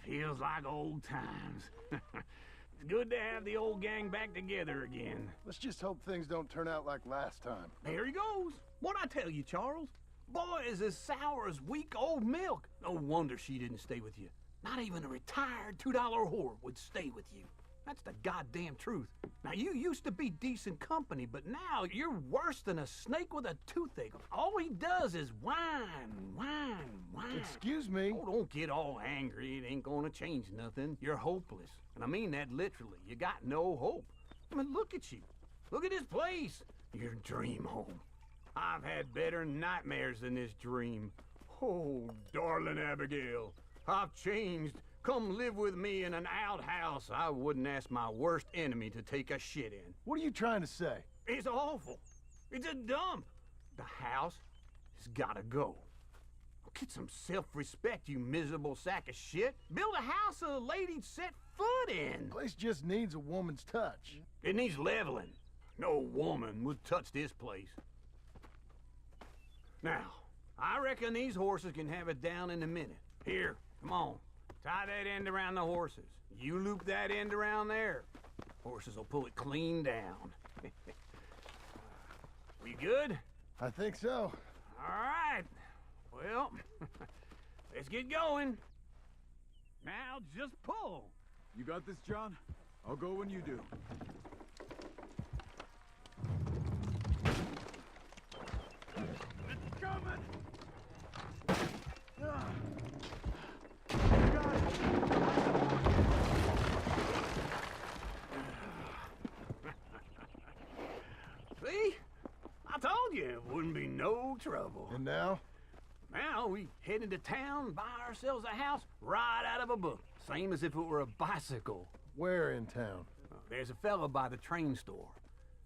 Feels like old times. It's good to have the old gang back together again. Let's just hope things don't turn out like last time. There he goes. What'd I tell you, Charles? Boy is as sour as week-old milk. No wonder she didn't stay with you. Not even a retired $2 whore would stay with you. That's the goddamn truth. Now, you used to be decent company, but now you're worse than a snake with a toothache. All he does is whine, whine, whine. Excuse me? Oh, don't get all angry. It ain't gonna change nothing. You're hopeless. And I mean that literally. You got no hope. I mean, look at you. Look at this place. Your dream home. I've had better nightmares than this dream. Oh, darling Abigail, I've changed. Come live with me in an outhouse I wouldn't ask my worst enemy to take a shit in. What are you trying to say? It's awful. It's a dump. The house has gotta go. Get some self-respect, you miserable sack of shit. Build a house a lady'd set foot in. The place just needs a woman's touch. It needs leveling. No woman would touch this place. Now, I reckon these horses can have it down in a minute. Here, come on. Tie that end around the horses. You loop that end around there. Horses will pull it clean down. We good? I think so. All right. Well, let's get going. Now just pull. You got this, John? I'll go when you do. It's coming! See? I told you it wouldn't be no trouble. And now? Now we head into town, buy ourselves a house right out of a book. Same as if it were a bicycle. Where in town? There's a fella by the train store.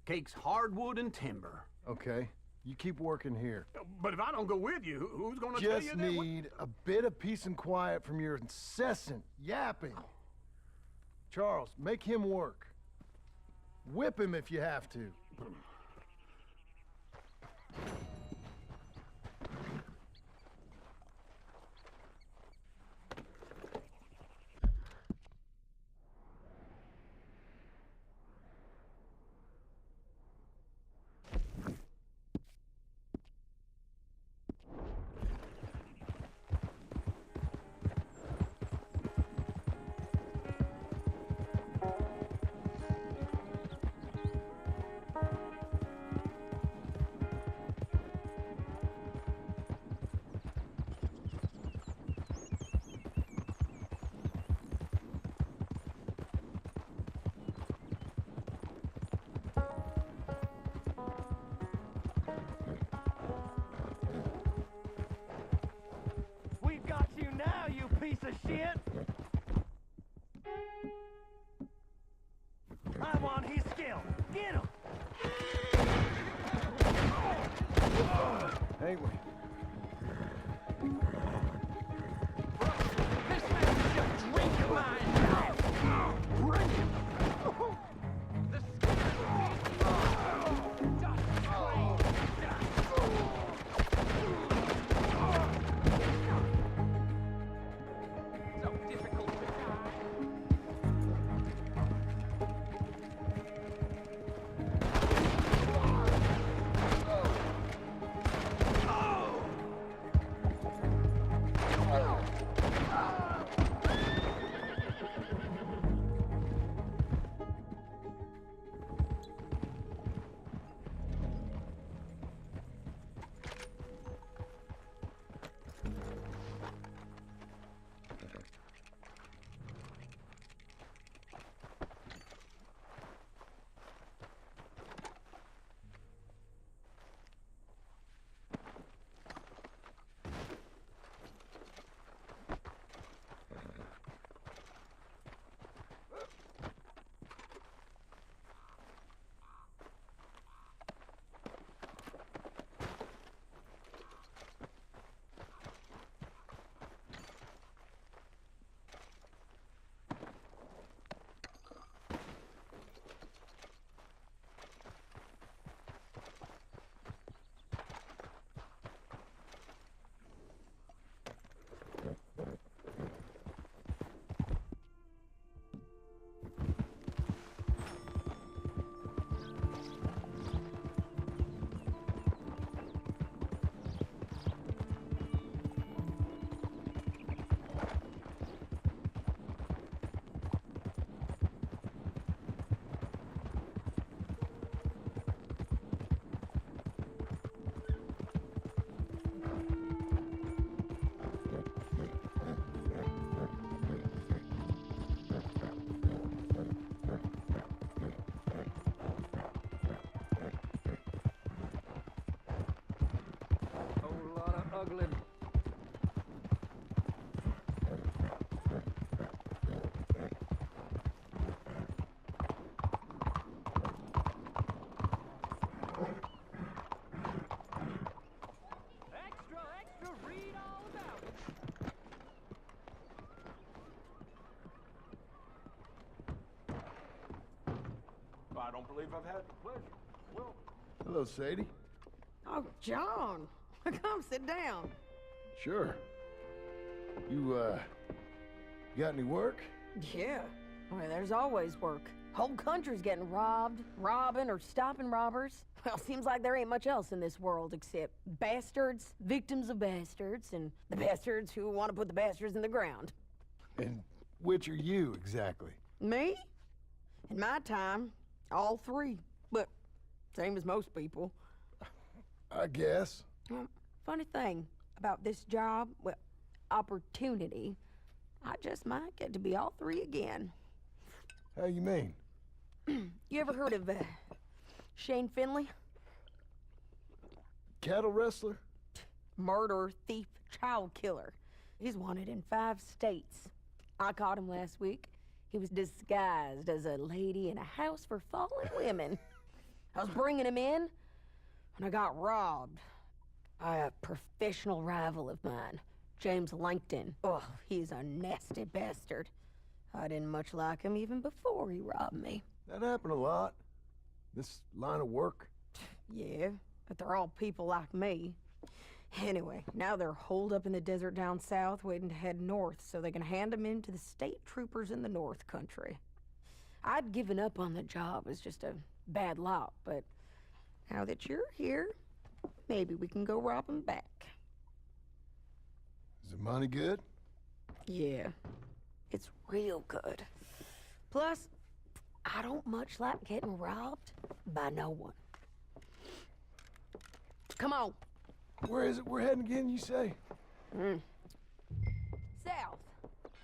Cakes hardwood and timber. Okay. You keep working here. But if I don't go with you, who's gonna tell you Just that? need a bit of peace and quiet from your incessant yapping. Charles, make him work. Whip him if you have to. Piece of shit! I want his skill! Get him! Ain't we? This man's just drink your mind now! Bring him! The I don't believe I've had the pleasure. Well, Hello, Sadie. Oh, John. Come sit down. Sure. You got any work? Yeah. Well, there's always work. Whole country's getting robbed, robbing, or stopping robbers. Well, seems like there ain't much else in this world except bastards, victims of bastards, and the bastards who want to put the bastards in the ground. And which are you, exactly? Me? In my time, all three. But same as most people. I guess. Funny thing about this job, well, opportunity, I just might get to be all three again. How you mean? You ever heard of Shane Finley? Cattle wrestler? Murderer, thief, child killer. He's wanted in 5 states. I caught him last week. He was disguised as a lady in a house for fallen women. I was bringing him in, and I got robbed by a professional rival of mine, James Langton. Oh, he's a nasty bastard. I didn't much like him even before he robbed me. That happened a lot. This line of work. Yeah, but they're all people like me. Anyway, now they're holed up in the desert down south, waiting to head north so they can hand them in to the state troopers in the north country. I'd given up on the job as just a bad lot, but now that you're here, maybe we can go rob them back. Is the money good? Yeah, it's real good. Plus, I don't much like getting robbed by no one. Come on. Where is it we're heading again, you say? South.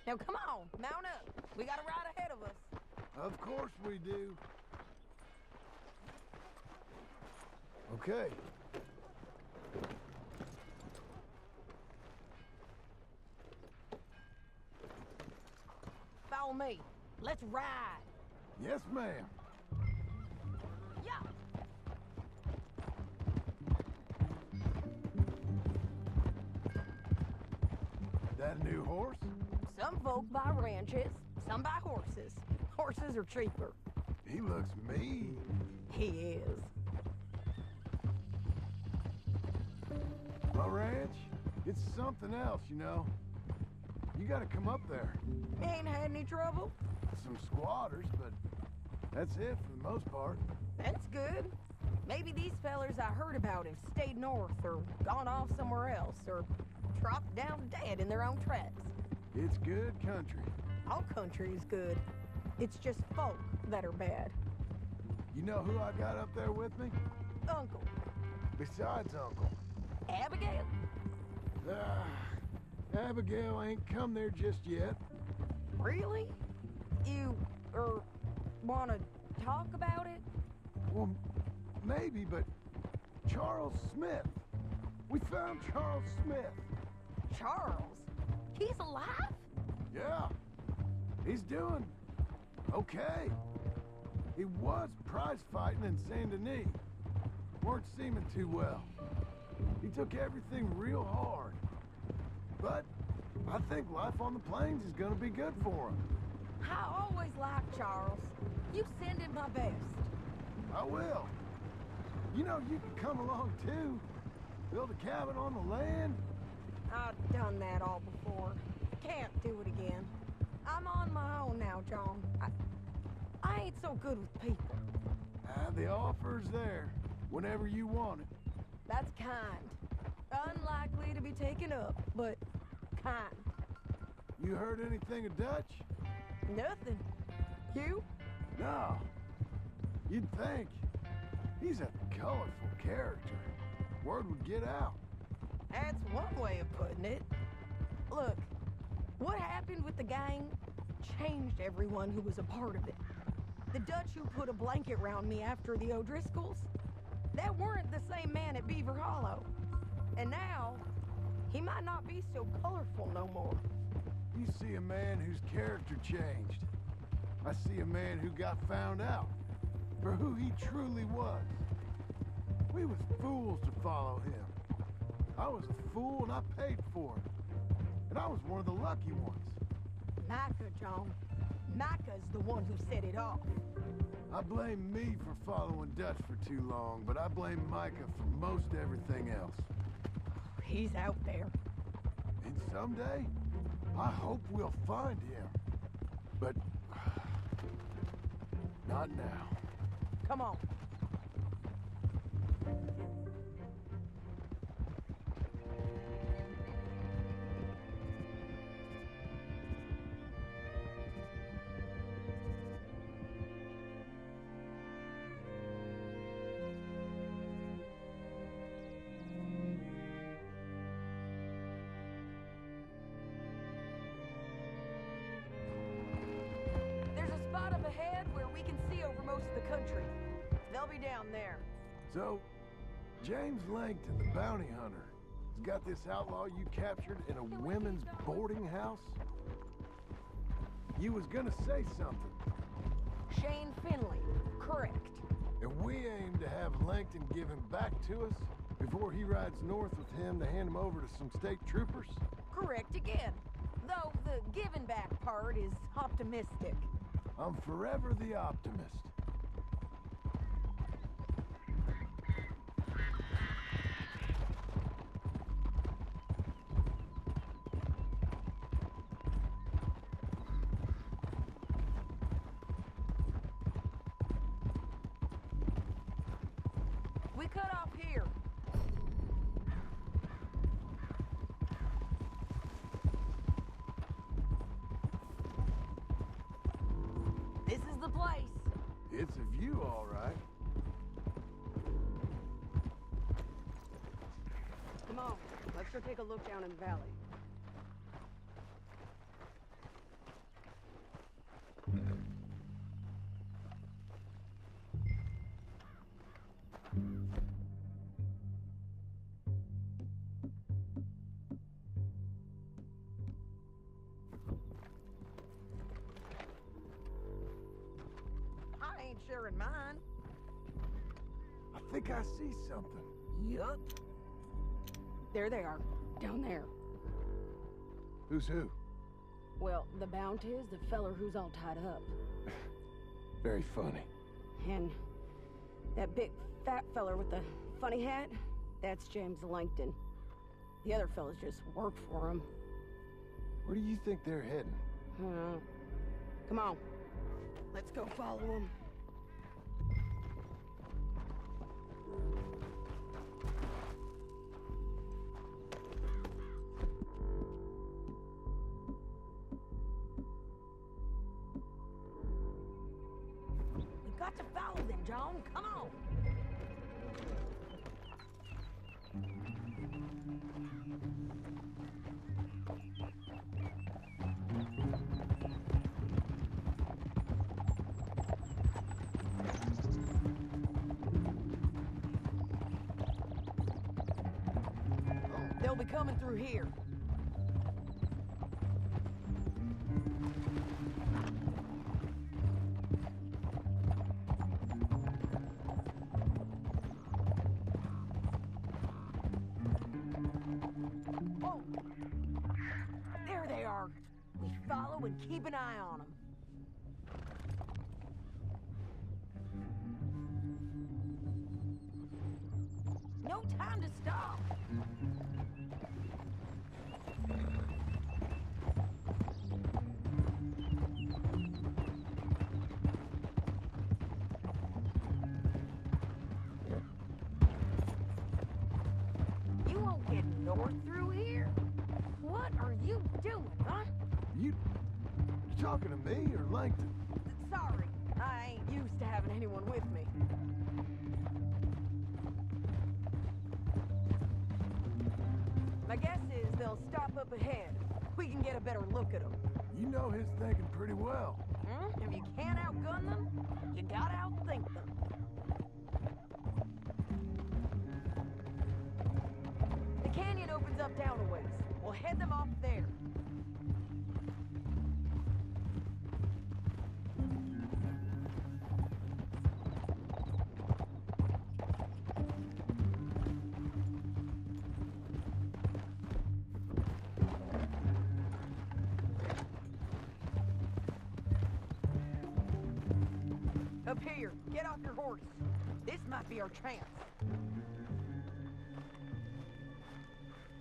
Now come on, mount up. We got a ride ahead of us. Of course we do. Okay. Follow me. Let's ride. Yes, ma'am. Yeah. That a new horse? Some folk buy ranches, some buy horses. Horses are cheaper. He looks mean. He is. My ranch, it's something else, you know. You gotta come up there. Ain't had any trouble? Some squatters, but that's it for the most part. That's good. Maybe these fellers I heard about have stayed north or gone off somewhere else or dropped down dead in their own tracks. It's good country. All country is good. It's just folk that are bad. You know who I got up there with me? Uncle. Besides Uncle. Abigail? Abigail ain't come there just yet. Really? You, wanna talk about it? Well, maybe, but Charles Smith. We found Charles Smith. Charles? He's alive? Yeah. He's doing okay. He was prize fighting in Saint Denis. Weren't seeming too well. He took everything real hard. But I think life on the plains is gonna be good for him. I always liked Charles. You send him my best. I will. You know, you can come along too. Build a cabin on the land. I've done that all before. Can't do it again. I'm on my own now, John. I ain't so good with people. The offer's there whenever you want it. That's kind. Unlikely to be taken up, but kind. You heard anything of Dutch? Nothing. You? No. You'd think. He's a colorful character. Word would get out. That's one way of putting it. Look, what happened with the gang changed everyone who was a part of it. The Dutch who put a blanket around me after the O'Driscolls, that weren't the same man at Beaver Hollow. And now, he might not be so colorful no more. You see a man whose character changed. I see a man who got found out for who he truly was. We was fools to follow him. I was a fool and I paid for it. And I was one of the lucky ones. Micah, John. Micah's the one who set it off. I blame me for following Dutch for too long, but I blame Micah for most everything else. He's out there. And someday, I hope we'll find him. But not now. Come on. There's a spot up ahead where we can see over most of the country. They'll be down there. So, James Langton, the bounty hunter, has got this outlaw you captured in a women's boarding house? You was gonna say something. Shane Finley. Correct. And we aim to have Langton give him back to us before he rides north with him to hand him over to some state troopers? Correct again. Though the giving back part is optimistic. I'm forever the optimist. We cut off here. This is the place. It's a view, all right. Come on, let's go take a look down in the valley. I ain't sharing mine. I think I see something. Yup. There they are, down there. Who's who? Well, the bounty is the feller who's all tied up. Very funny. And that big fat feller with the funny hat, that's James Langton. The other fellas just work for him. Where do you think they're heading? Come on, let's go follow him. We got to follow them, John. Come on. They'll be coming through here. Oh, there they are. We follow and keep an eye on them. No time to stop. You won't get north through here. What are you doing, huh? You talking to me or Langton? Sorry, I ain't used to having anyone with me. My guess is they'll stop up ahead. We can get a better look at them. You know his thinking pretty well. If you can't outgun them, you gotta outthink them. The canyon opens up down a ways. We'll head them off there. Up here, get off your horse. This might be our chance.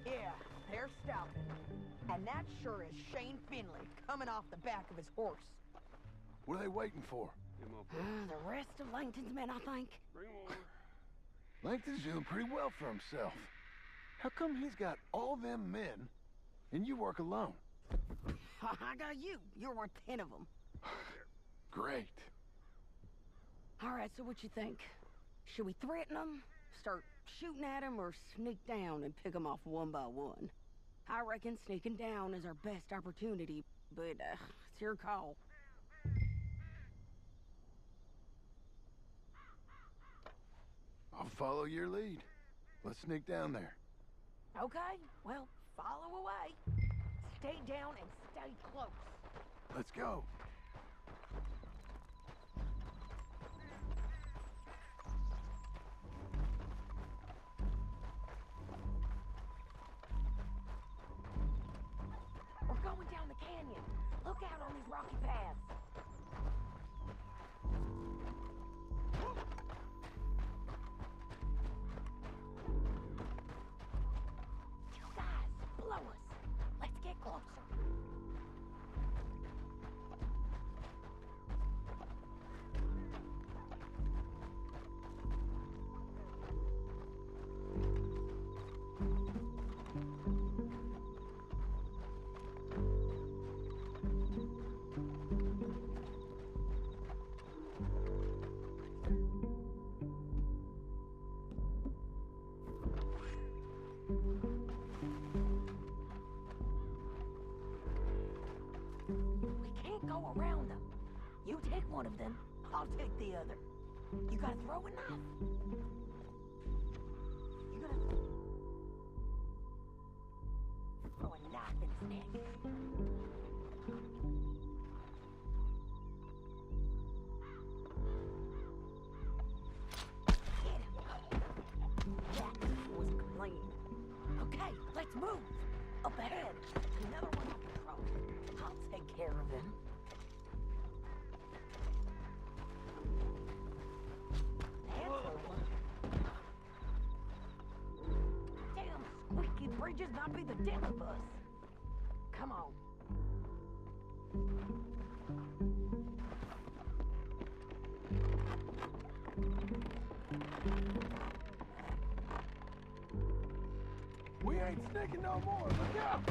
Yeah, they're stopping. And that sure is Shane Finley coming off the back of his horse. What are they waiting for? The rest of Langton's men, I think. Langton's doing pretty well for himself. How come he's got all them men, and you work alone? I got you. You're worth 10 of them. Great. All right, so what you think? Should we threaten them, start shooting at them, or sneak down and pick them off one by one? I reckon sneaking down is our best opportunity, but it's your call. I'll follow your lead. Let's sneak down there. Okay, well, follow away. Stay down and stay close. Let's go. We're going down the canyon. Look out on these rocky paths. You guys, blow us. Let's get closer. Go around them. You take one of them, I'll take the other. You gotta throw a knife. You gotta throw a knife in his neck. Get him. That was clean. Okay, let's move. Up ahead, another one I control. I'll take care of him. Bridges might be the death of us. Come on. We ain't sneaking no more. Look out!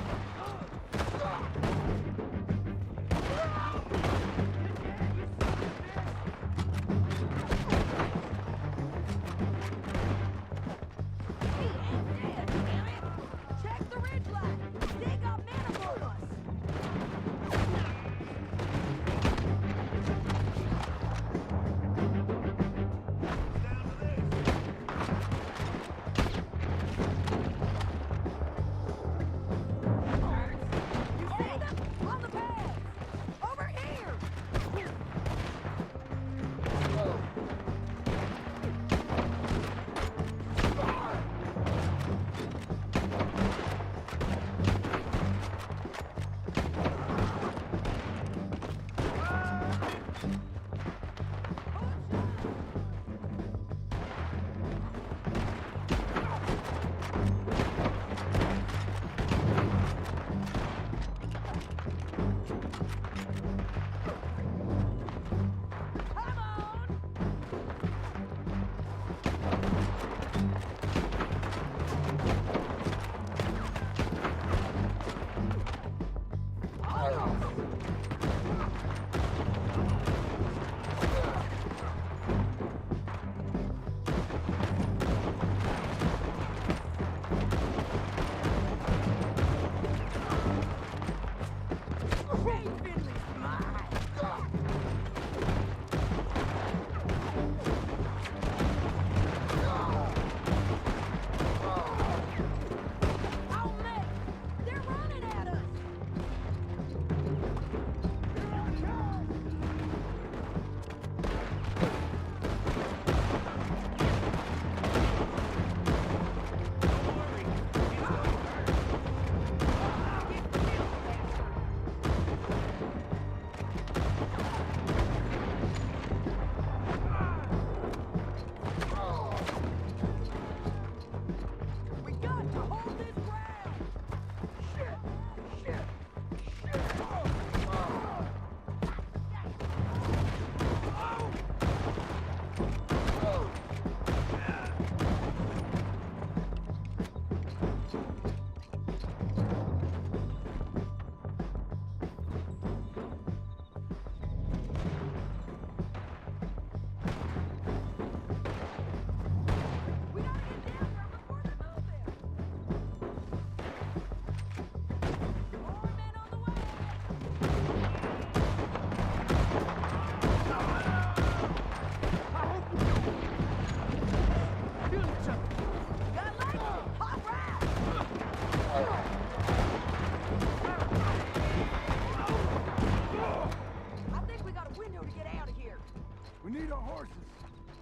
need our horses.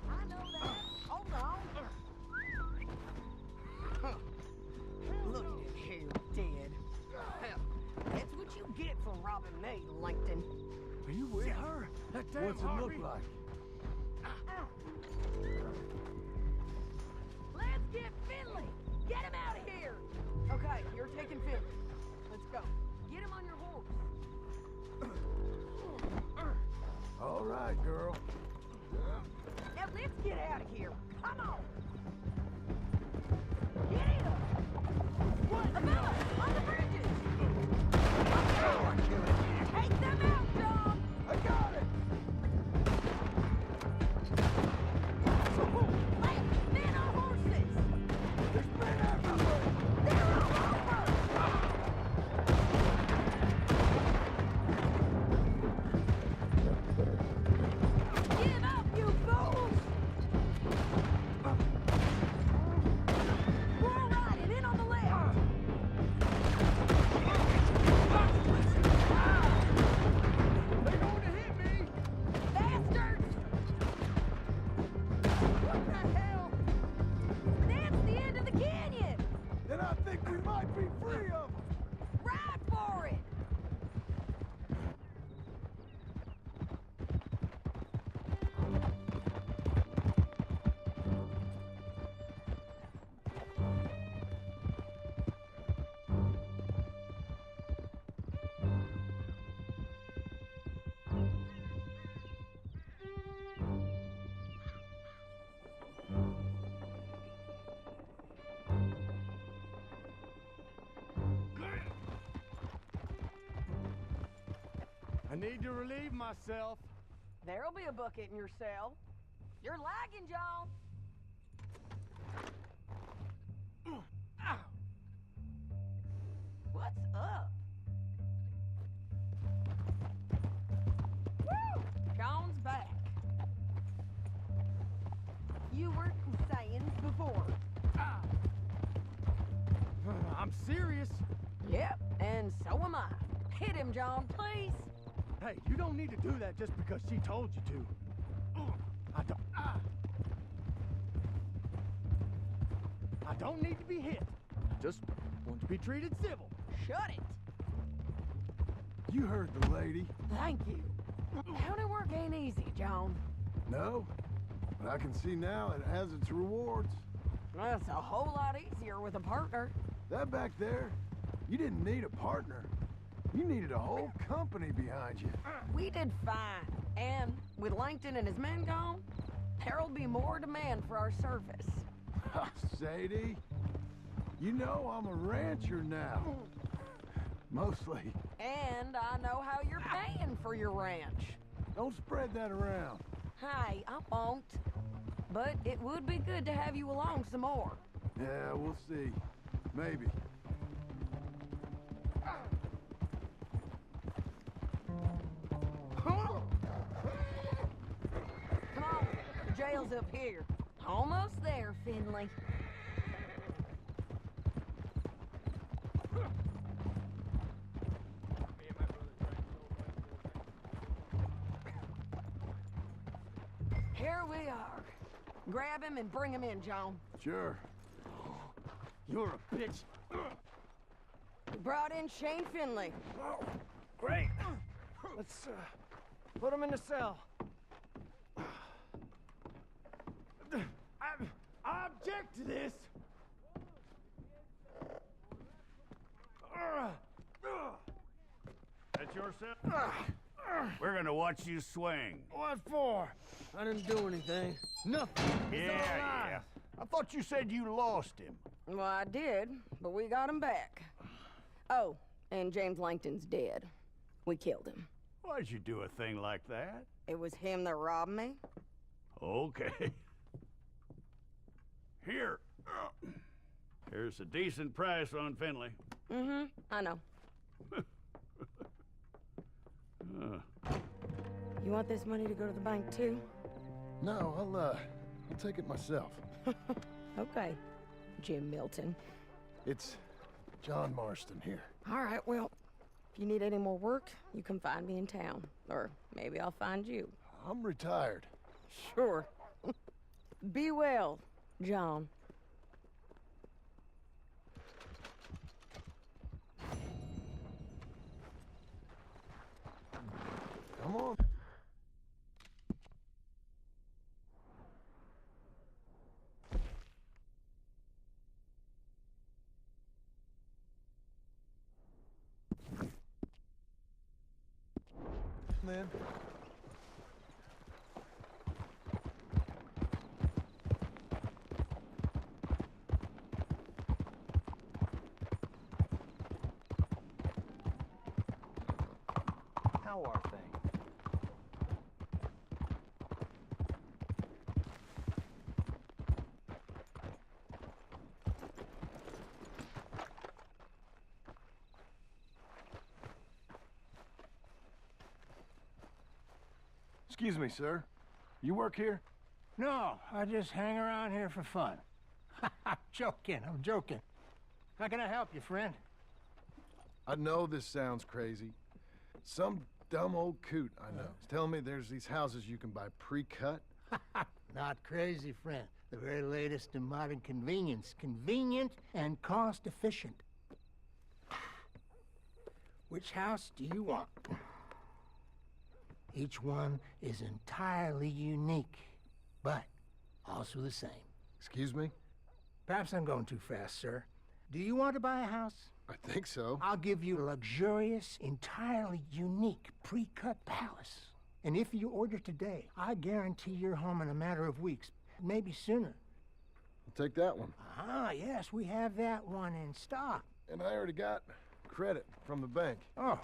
I know that. Hold on. Look at him here, dead. Hell, that's what you get for robbing me, Langton. Are you with her? That damn What's it Harvey. look like? Let's get Finley. Get him out of here. Okay, you're taking Finley. Let's go. Get him on your horse. All right, girl. Now let's get out of here. Come on. Get in. What? Above, on the bridges. Take them out, John. I got it! Men on horses. There's men everywhere! They're all over. Give up, you fools. We're all riding in on the left. They're going to hit me! Bastards! What the hell? That's the end of the canyon! Then I think we might be free of them. Ride for it! I need to relieve myself. There'll be a bucket in your cell. You're lagging, John. What's up? Woo! John's back. You weren't saying before. I'm serious. Yep, and so am I. Hit him, John, please. Hey, you don't need to do that just because she told you to. I don't need to be hit. Just want to be treated civil. Shut it. You heard the lady. Thank you. County work ain't easy, John. No, but I can see now it has its rewards. That's a whole lot easier with a partner. That back there, you didn't need a partner. You needed a whole company behind you. We did fine. And with Langton and his men gone, there'll be more demand for our service. Sadie, you know I'm a rancher now. Mostly. And I know how you're paying for your ranch. Don't spread that around. Hey, I won't. But it would be good to have you along some more. Yeah, we'll see. Maybe. Come on, the jail's up here. Almost there, Finley. Here we are. Grab him and bring him in, John. Sure. You're a bitch. We brought in Shane Finley. Oh, great. Let's put him in the cell. I object to this. That's your cell? We're gonna watch you swing. What for? I didn't do anything. Nothing. It's all lies. I thought you said you lost him. Well, I did, but we got him back. Oh, and James Langton's dead. We killed him. Why'd you do a thing like that? It was him that robbed me. Okay. Here. Here's a decent price on Finley. Mm-hmm, I know. You want this money to go to the bank, too? No, I'll take it myself. Okay, Jim Milton. It's John Marston here. All right, well, if you need any more work, you can find me in town. Or maybe I'll find you. I'm retired. Sure. Be well, John. Come on. Then. How are things? Excuse me, sir. You work here? No, I just hang around here for fun. I'm joking. How can I help you, friend? I know this sounds crazy. Some dumb old coot I know is telling me there's these houses you can buy pre-cut. Not crazy, friend. The very latest in modern convenience. Convenient and cost-efficient. Which house do you want? Each one is entirely unique, but also the same. Excuse me? Perhaps I'm going too fast, sir. Do you want to buy a house? I think so. I'll give you a luxurious, entirely unique pre-cut palace. And if you order today, I guarantee you're home in a matter of weeks, maybe sooner. I'll take that one. Ah, yes, we have that one in stock. And I already got credit from the bank. Oh,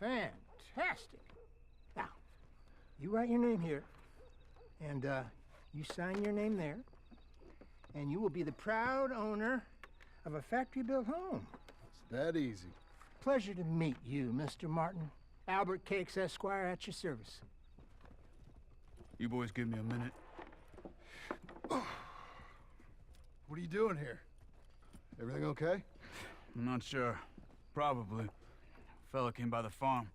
fantastic. Now, you write your name here, and you sign your name there, and you will be the proud owner of a factory-built home. It's that easy. Pleasure to meet you, Mr. Martin. Albert Cakes, Esquire, at your service. You boys give me a minute. What are you doing here? Everything okay? I'm not sure. Probably. Fella came by the farm.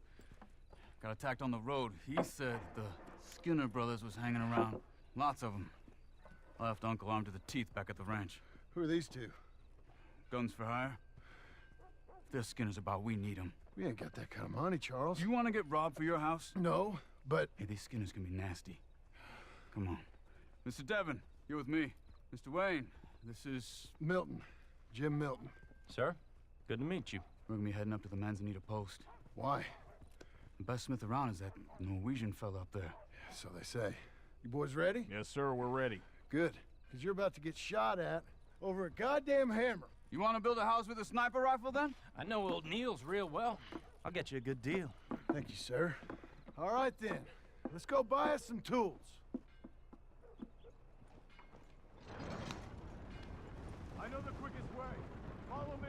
Got attacked on the road. He said the Skinner brothers was hanging around. Lots of them. I left Uncle armed to the teeth back at the ranch. Who are these two? Guns for hire? If they're Skinner's about, we need them. We ain't got that kind of money, Charles. You want to get robbed for your house? No, but... Hey, these Skinners can be nasty. Come on. Mr. Devon, you're with me. Mr. Wayne, this is... Milton. Jim Milton. Sir, good to meet you. We're gonna be heading up to the Manzanita post. Why? The best smith around is that Norwegian fella up there. So they say. You boys ready? Yes, sir, we're ready. Good. Because you're about to get shot at over a goddamn hammer. You want to build a house with a sniper rifle, then? I know old Neil's real well. I'll get you a good deal. Thank you, sir. All right, then. Let's go buy us some tools. I know the quickest way. Follow me.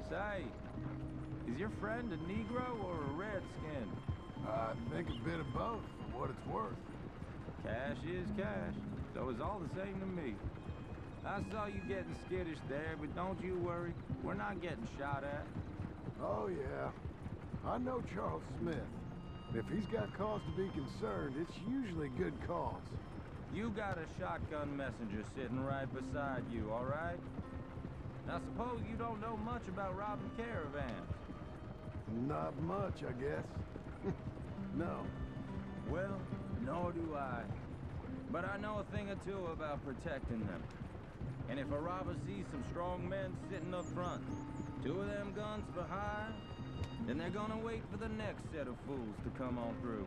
Say, is your friend a Negro or a Redskin? I think a bit of both, for what it's worth. Cash is cash, so it's all the same to me. I saw you getting skittish there, but don't you worry. We're not getting shot at. Oh, yeah. I know Charles Smith. If he's got cause to be concerned, it's usually good cause. You got a shotgun messenger sitting right beside you, all right? Now suppose you don't know much about robbing caravans. Not much, I guess. No. Well, nor do I. But I know a thing or two about protecting them. And if a robber sees some strong men sitting up front, 2 of them guns for hire, then they're gonna wait for the next set of fools to come on through.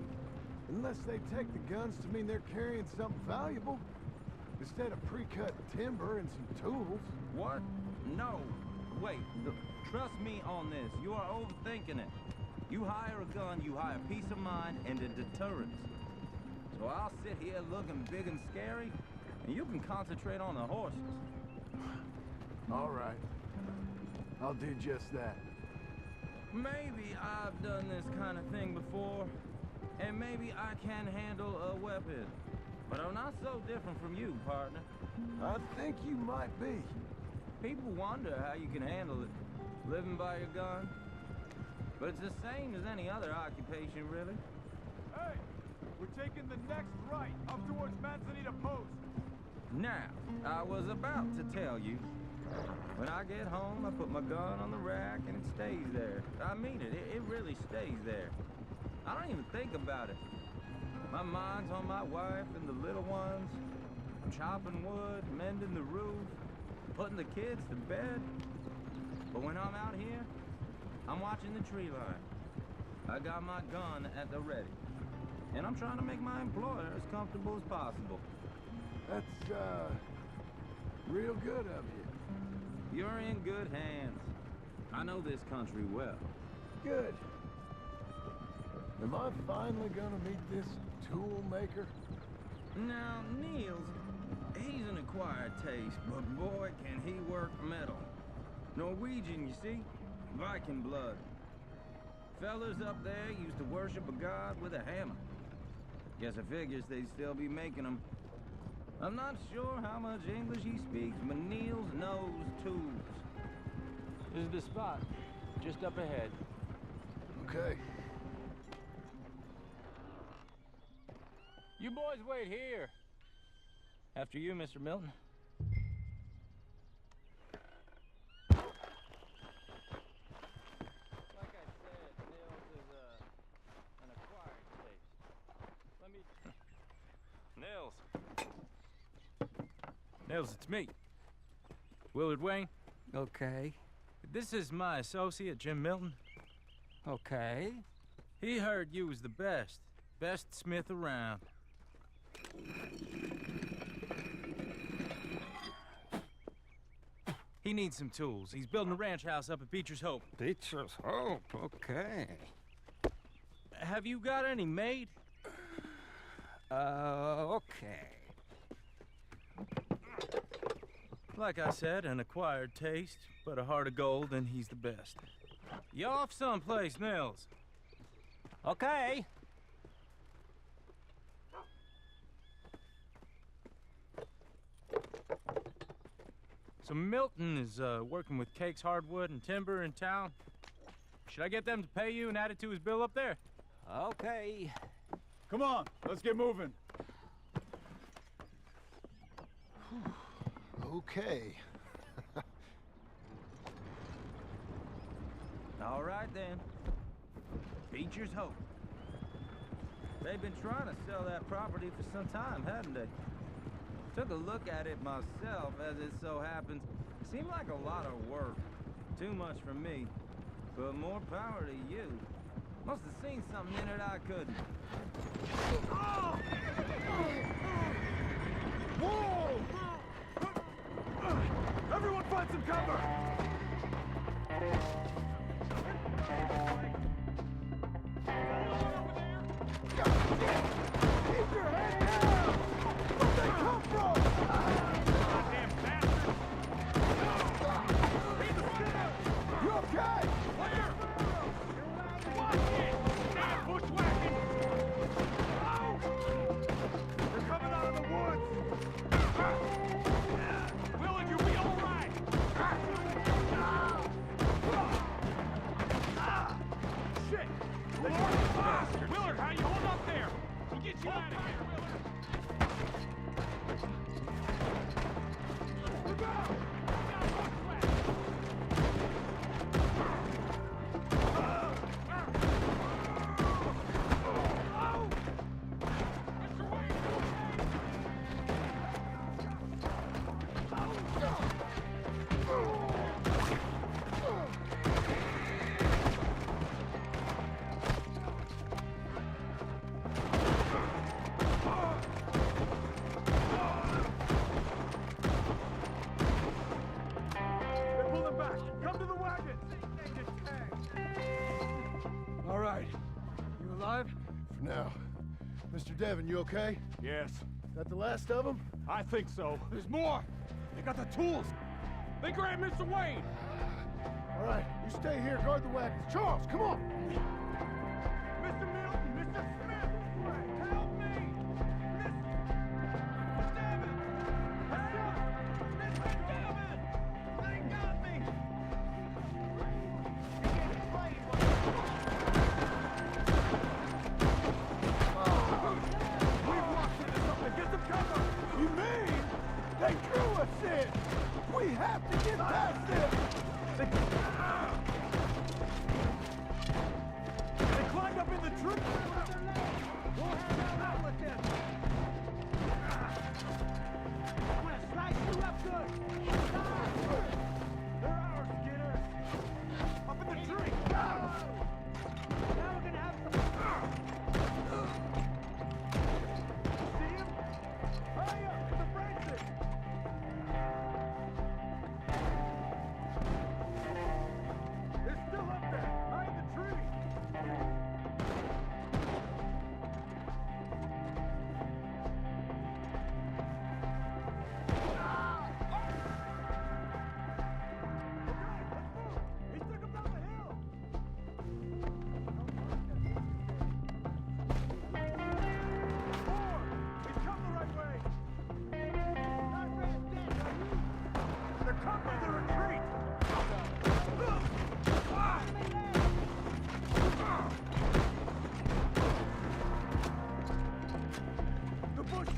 Unless they take the guns to mean they're carrying something valuable. Instead of pre-cut timber and some tools. What? No. Wait, trust me on this. You are overthinking it. You hire a gun, you hire peace of mind and a deterrence. So I'll sit here looking big and scary, and you can concentrate on the horses. All right. I'll do just that. Maybe I've done this kind of thing before, and maybe I can handle a weapon. but I'm not so different from you, partner. I think you might be. People wonder how you can handle it, living by your gun. But it's the same as any other occupation, really. Hey, we're taking the next right up towards Manzanita Post. Now, I was about to tell you. When I get home, I put my gun on the rack and it stays there. I mean it, it really stays there. I don't even think about it. My mind's on my wife and the little ones. I'm chopping wood, mending the roof, putting the kids to bed. But when I'm out here, I'm watching the tree line. I got my gun at the ready. And I'm trying to make my employer as comfortable as possible. That's, real good of you. You're in good hands. I know this country well. Good. Am I finally gonna meet this tool maker? Now, Niels, he's an acquired taste, but boy, can he work metal. Norwegian, you see? Viking blood. Fellas up there used to worship a god with a hammer. Guess I figures they'd still be making them. I'm not sure how much English he speaks, but Niels knows tools. This is the spot, just up ahead. Okay. You boys wait here. After you, Mr. Milton. Like I said, Nils is an acquired taste. Nils, it's me. Willard Wayne. Okay. This is my associate, Jim Milton. Okay. He heard you was the best smith around. He needs some tools. He's building a ranch house up at Beecher's Hope. Beecher's Hope, okay. Have you got any made? Okay. Like I said, an acquired taste, but a heart of gold, and he's the best. You off someplace, Nils? Okay. So Milton is working with Cake's Hardwood and Timber in town. Should I get them to pay you and add it to his bill up there? Okay. Come on, let's get moving. Okay. All right, then. Beecher's Hope. They've been trying to sell that property for some time, haven't they? Took a look at it myself, as it so happens. Seemed like a lot of work. Too much for me. But more power to you. Must have seen something in it I couldn't. Whoa! Everyone find some cover! Keep your head down! Where'd they come from? Goddamn bastard! Leave the center! You okay? Clear! Watch it! Stop bushwhacking! Oh! They're coming out of the woods! Willard, you'll be all right! Shit! Willard, how you hold up there? We'll get you out of here, Willard! Look out! All right. You alive? For now. Mr. Devon, you okay? Yes, That the last of them? I think so. There's more! They got the tools! They grabbed Mr. Wayne! All right, you stay here, guard the wagons. Charles, come on! Mr. Milton! Mr. Smith! Help me!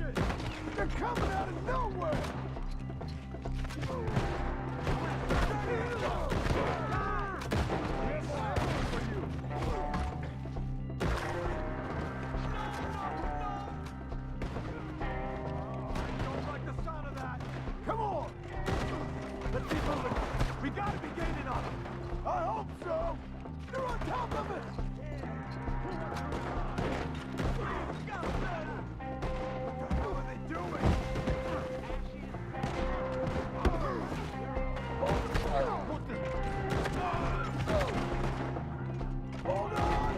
bushes! They're coming out of nowhere! Don't like the sound of that. Come on! Let's keep moving. We gotta be gaining on them. I hope so! They're on top of us! What the hell are they doing? Hold on!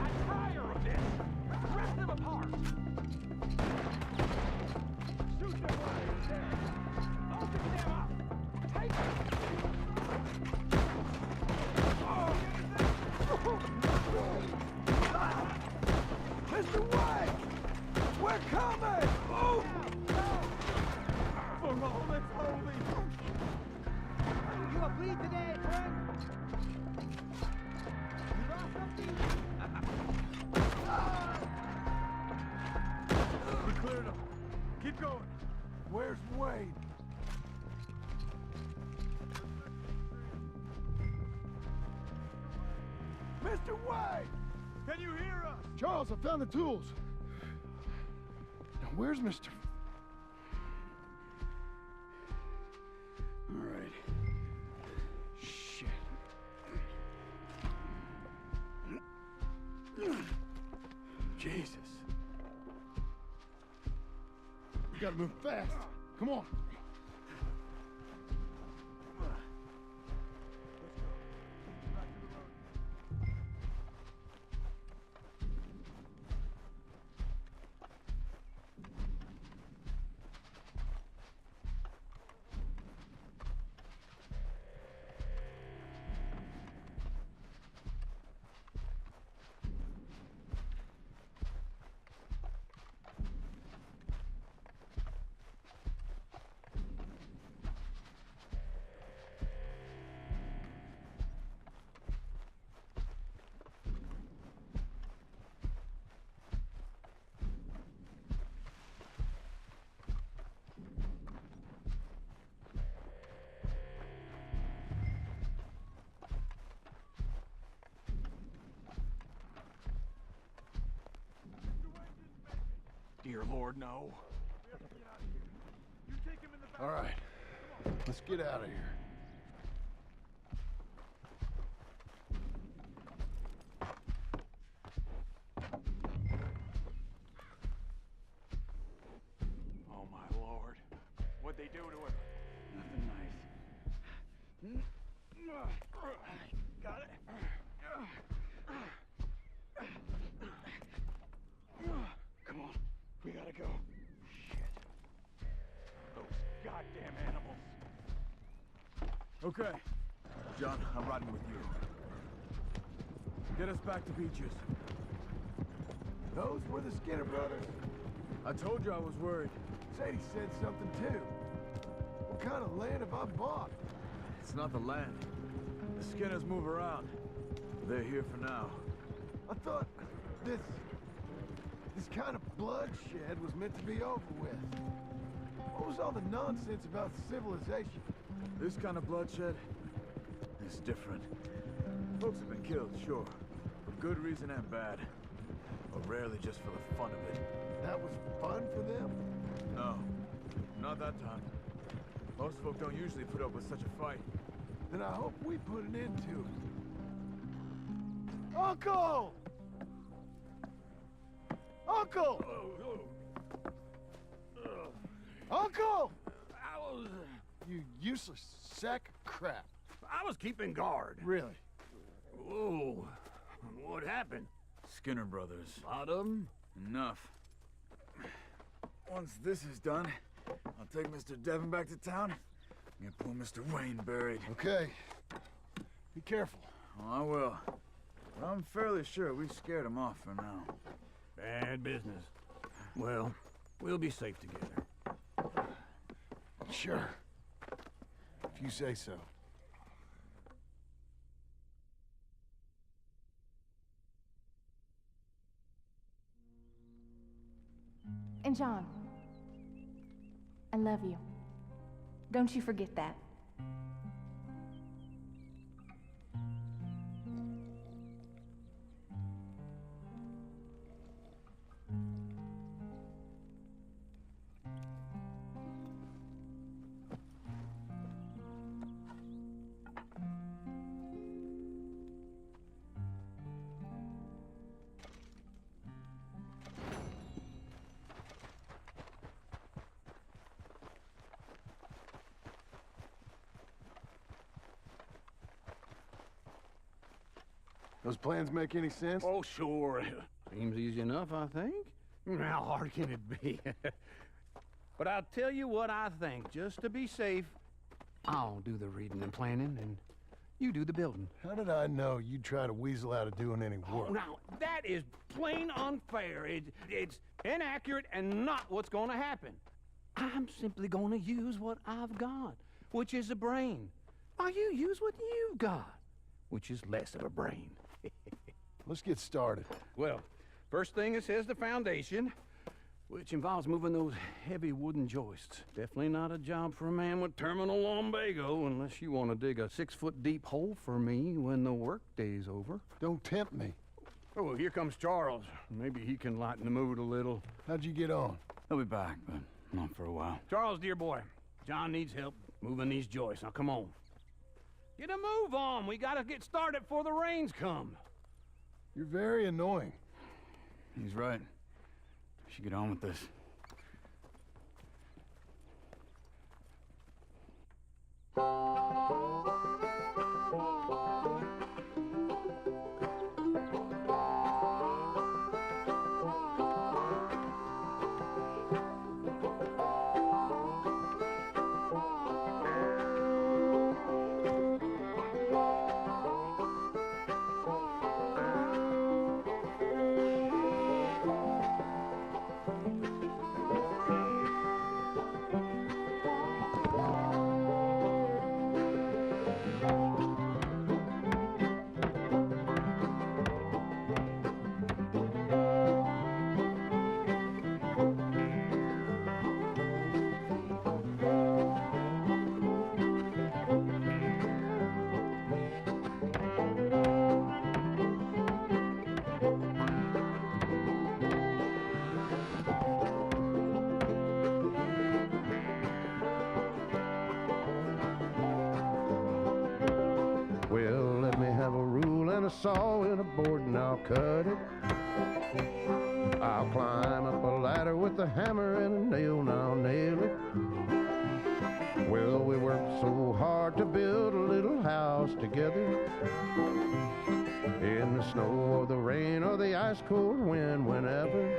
I'm tired of this. Rip them apart. Shoot them while they're there. Open them up. Take them. Mr. White! We're coming! Oh! For all that's holy. You a bleed today, friend? You lost something? We cleared them. Keep going. Where's Wayne? Mr. White! Can you hear us? Charles, I found the tools. Now, where's Mr. All right. Shit. Jesus. We gotta move fast. Come on. Dear Lord, no. All right. Let's get out of here. Oh, my Lord. What'd they do to him? Nothing nice. Got it. Come on. We gotta go. Shit. Those goddamn animals. Okay. John, I'm riding with you. Get us back to Beaches. Those were the Skinner brothers. I told you I was worried. Sadie said something too. What kind of land have I bought? It's not the land. The Skinners move around. They're here for now. I thought this kind of bloodshed was meant to be over with. What was all the nonsense about civilization? This kind of bloodshed is different. Folks have been killed, sure. For good reason and bad. But rarely just for the fun of it. That was fun for them? No, not that time. Most folk don't usually put up with such a fight. Then I hope we put an end to it. Uncle! Uncle! Uncle! You useless sack of crap. I was keeping guard. Really? Whoa. What happened? Skinner brothers. Lot of them? Enough. Once this is done, I'll take Mr. Devon back to town and get poor Mr. Wayne buried. Okay. Be careful. Oh, I will. But I'm fairly sure we scared him off for now. Bad business. Well, we'll be safe together. Sure. If you say so. And John, I love you. Don't you forget that. Those plans make any sense? Oh, sure. Seems easy enough, I think. How hard can it be? But I'll tell you what I think. Just to be safe, I'll do the reading and planning, and you do the building. How did I know you'd try to weasel out of doing any work? Oh, now, that is plain unfair. It's inaccurate and not what's going to happen. I'm simply going to use what I've got, which is a brain. While you use what you've got, which is less of a brain. Let's get started. Well, first thing it says the foundation, which involves moving those heavy wooden joists. Definitely not a job for a man with terminal lumbago unless you want to dig a 6-foot deep hole for me when the workday's over. Don't tempt me. Oh, well, here comes Charles. Maybe he can lighten the mood a little. How'd you get on? He'll be back, but not for a while. Charles, dear boy, John needs help moving these joists. Now, come on. Get a move on. We gotta get started before the rains come. You're very annoying. He's right. We should get on with this. Well, let me have a rule and a saw and a board and I'll cut it. I'll climb up a ladder with a hammer and a nail and I'll nail it. Well, we worked so hard to build a little house together. In the snow or the rain or the ice cold wind, whenever.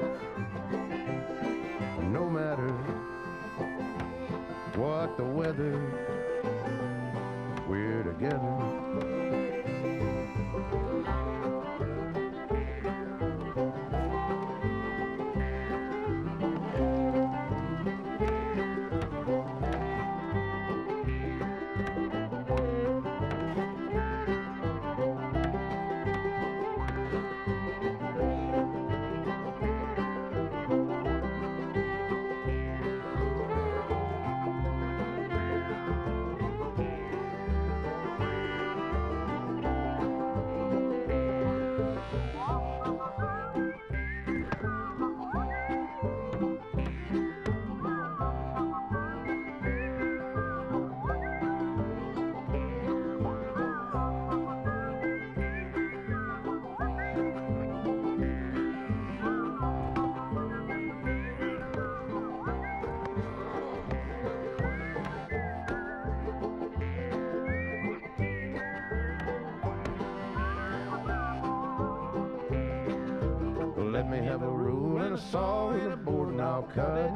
No matter what the weather, we're together. Let me have a rule and a saw and a board and I'll cut it.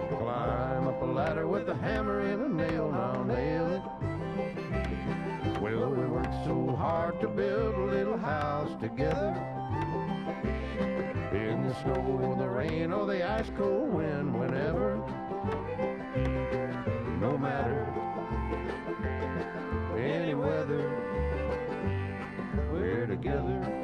Climb up a ladder with a hammer and a nail and I'll nail it. Well, we worked so hard to build a little house together. In the snow or the rain or the ice cold wind, whenever. No matter any weather, we're together.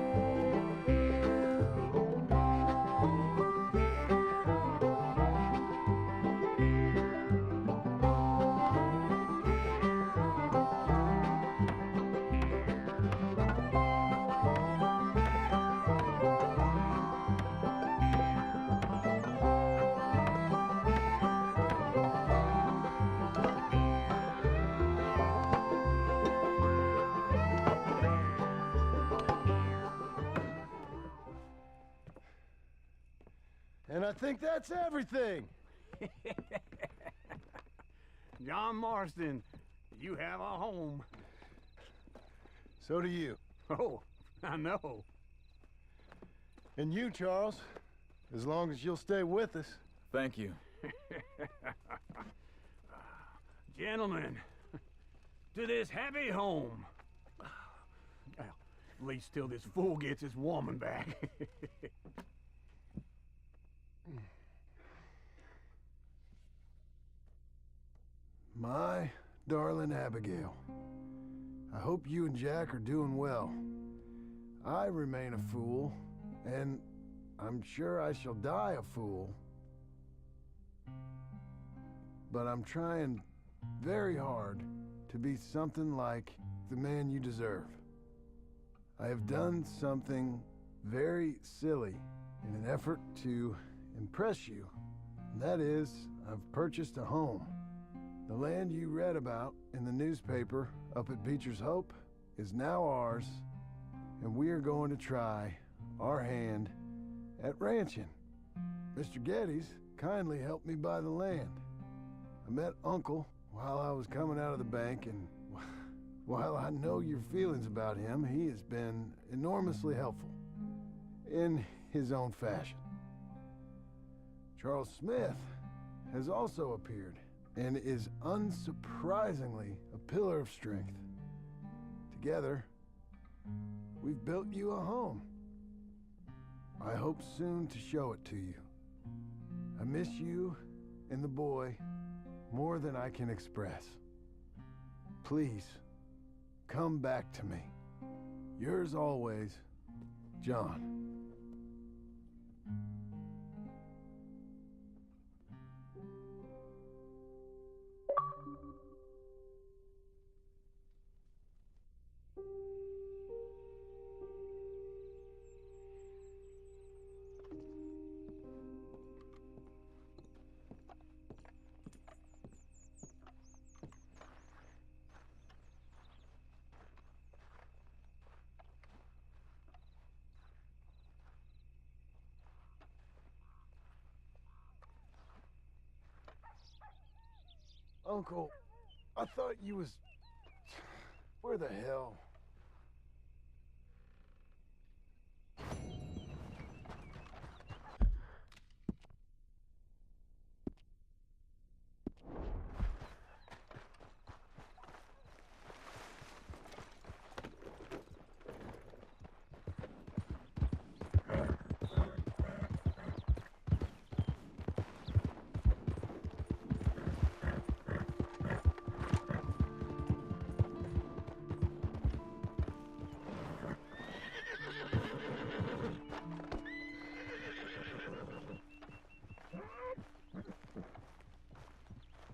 And I think that's everything. John Marston, you have a home. So do you. Oh, I know. And you, Charles, as long as you'll stay with us. Thank you. Gentlemen, to this happy home. Well, at least till this fool gets his woman back. My darling Abigail, I hope you and Jack are doing well. I remain a fool, and I'm sure I shall die a fool. But I'm trying very hard to be something like the man you deserve. I have done something very silly in an effort to impress you. And that is, I've purchased a home. The land you read about in the newspaper up at Beecher's Hope is now ours, and we are going to try our hand at ranching. Mr. Geddes kindly helped me buy the land. I met Uncle while I was coming out of the bank, and while I know your feelings about him, he has been enormously helpful in his own fashion. Charles Smith has also appeared and is unsurprisingly a pillar of strength. Together, we've built you a home. I hope soon to show it to you. I miss you and the boy more than I can express. Please, come back to me. Yours always, John. Uncle, I thought you was... Where the hell?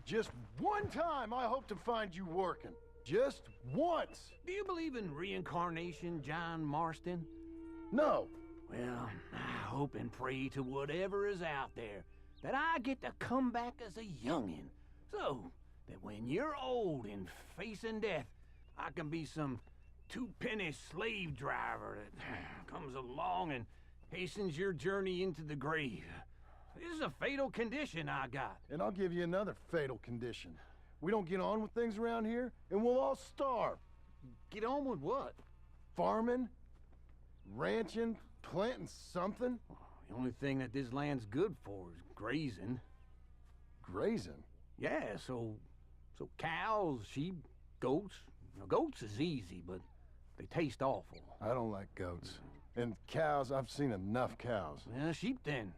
Just one time I hope to find you working. Just once. Do you believe in reincarnation, John Marston? No. Well, I hope and pray to whatever is out there that I get to come back as a youngin', so that when you're old and facing death, I can be some two-penny slave driver that comes along and hastens your journey into the grave. This is a fatal condition I got. And I'll give you another fatal condition. We don't get on with things around here, and we'll all starve. Get on with what? Farming, ranching, planting something. The only thing that this land's good for is grazing. Grazing? Yeah, so cows, sheep, goats. Now, goats is easy, but they taste awful. I don't like goats. And cows, I've seen enough cows. Yeah, sheep then.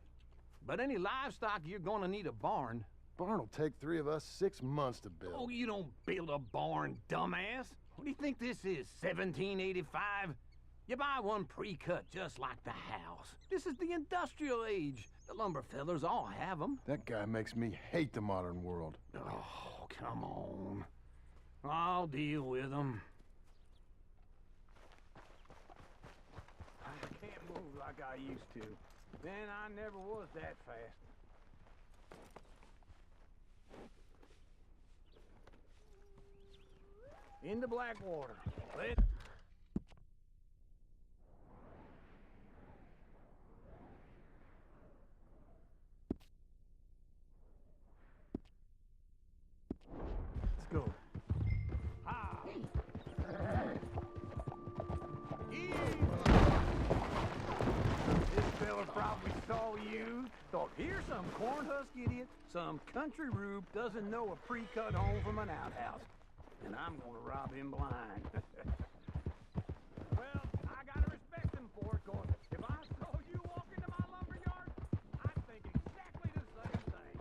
But any livestock, you're gonna need a barn. Barn will take 3 of us 6 months to build. Oh, you don't build a barn, dumbass. What do you think this is, 1785? You buy one pre-cut just like the house. This is the industrial age. The lumber fellers all have them. That guy makes me hate the modern world. Oh, come on. I'll deal with them. I can't move like I used to. Then I never was that fast. Into Blackwater. all you thought, here's some corn husk idiot, some country rube doesn't know a pre-cut home from an outhouse. And I'm gonna rob him blind. Well, I gotta respect him for it, 'cause if I saw you walk into my lumber yard, I'd think exactly the same thing.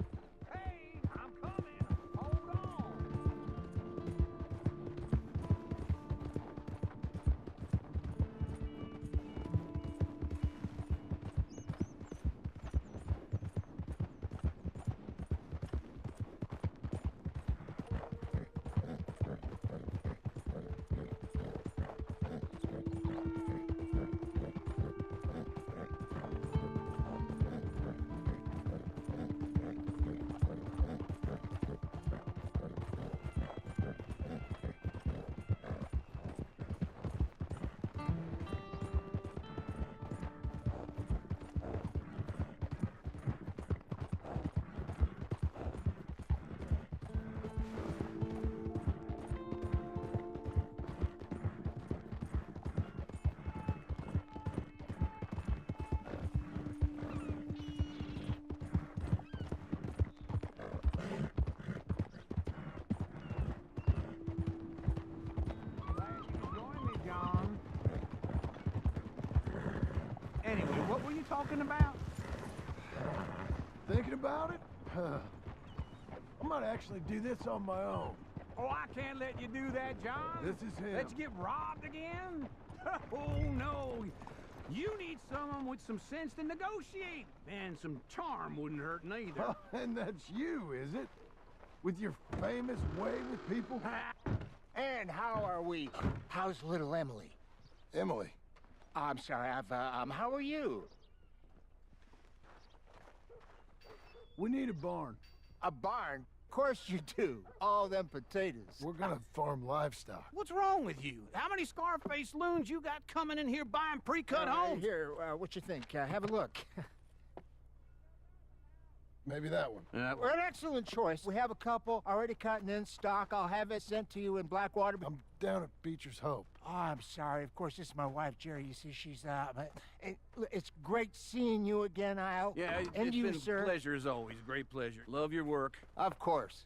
Hey, I'm coming. Hold on. Anyway, what were you talking about? Thinking about it? I might actually do this on my own. Oh, I can't let you do that, John. This is him. Let you get robbed again? Oh, no. You need someone with some sense to negotiate. And some charm wouldn't hurt neither. And that's you, is it? With your famous way with people? And how are we? How's little Emily? Emily. I'm sorry, how are you? We need a barn. A barn? Of course you do. All them potatoes. We're gonna farm livestock. What's wrong with you? How many Scarface loons you got coming in here buying pre-cut homes? Here, what you think? Have a look. Maybe that one. Well, an excellent choice. We have a couple already cut and in stock. I'll have it sent to you in Blackwater. I'm down at Beecher's Hope. Oh, I'm sorry. Of course, this is my wife, Jerry. You see, she's but it's great seeing you again, Al. Yeah, and it's you, been a sir. pleasure as always. Great pleasure. Love your work. Of course.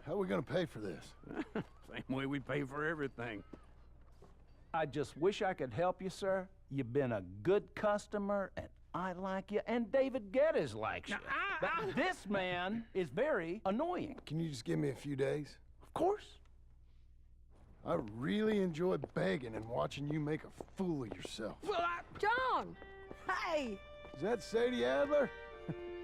How are we gonna pay for this? Same way we pay for everything. I just wish I could help you, sir. You've been a good customer, and I like you, and David Geddes likes you. But this man is very annoying. Can you just give me a few days? Of course. I really enjoy begging and watching you make a fool of yourself. Well, John! Hey! Is that Sadie Adler?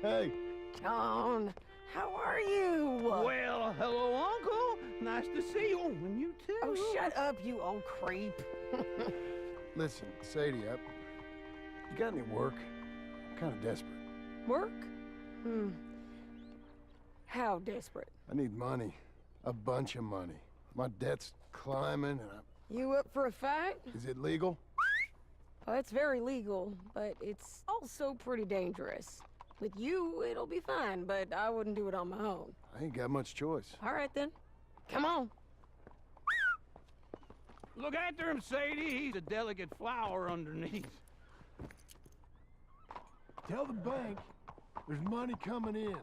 Hey. John, how are you? Well, hello, Uncle. Nice to see you. And you too. Oh, shut up, you old creep. Listen, Sadie, you got any work? I'm kind of desperate. Work? How desperate? I need money. A bunch of money. My debt's climbing and You up for a fight? Is it legal? Well, it's very legal, but it's also pretty dangerous. With you, it'll be fine, but I wouldn't do it on my own. I ain't got much choice. All right, then. Come on. Look after him, Sadie. He's a delicate flower underneath. Tell the bank there's money coming in.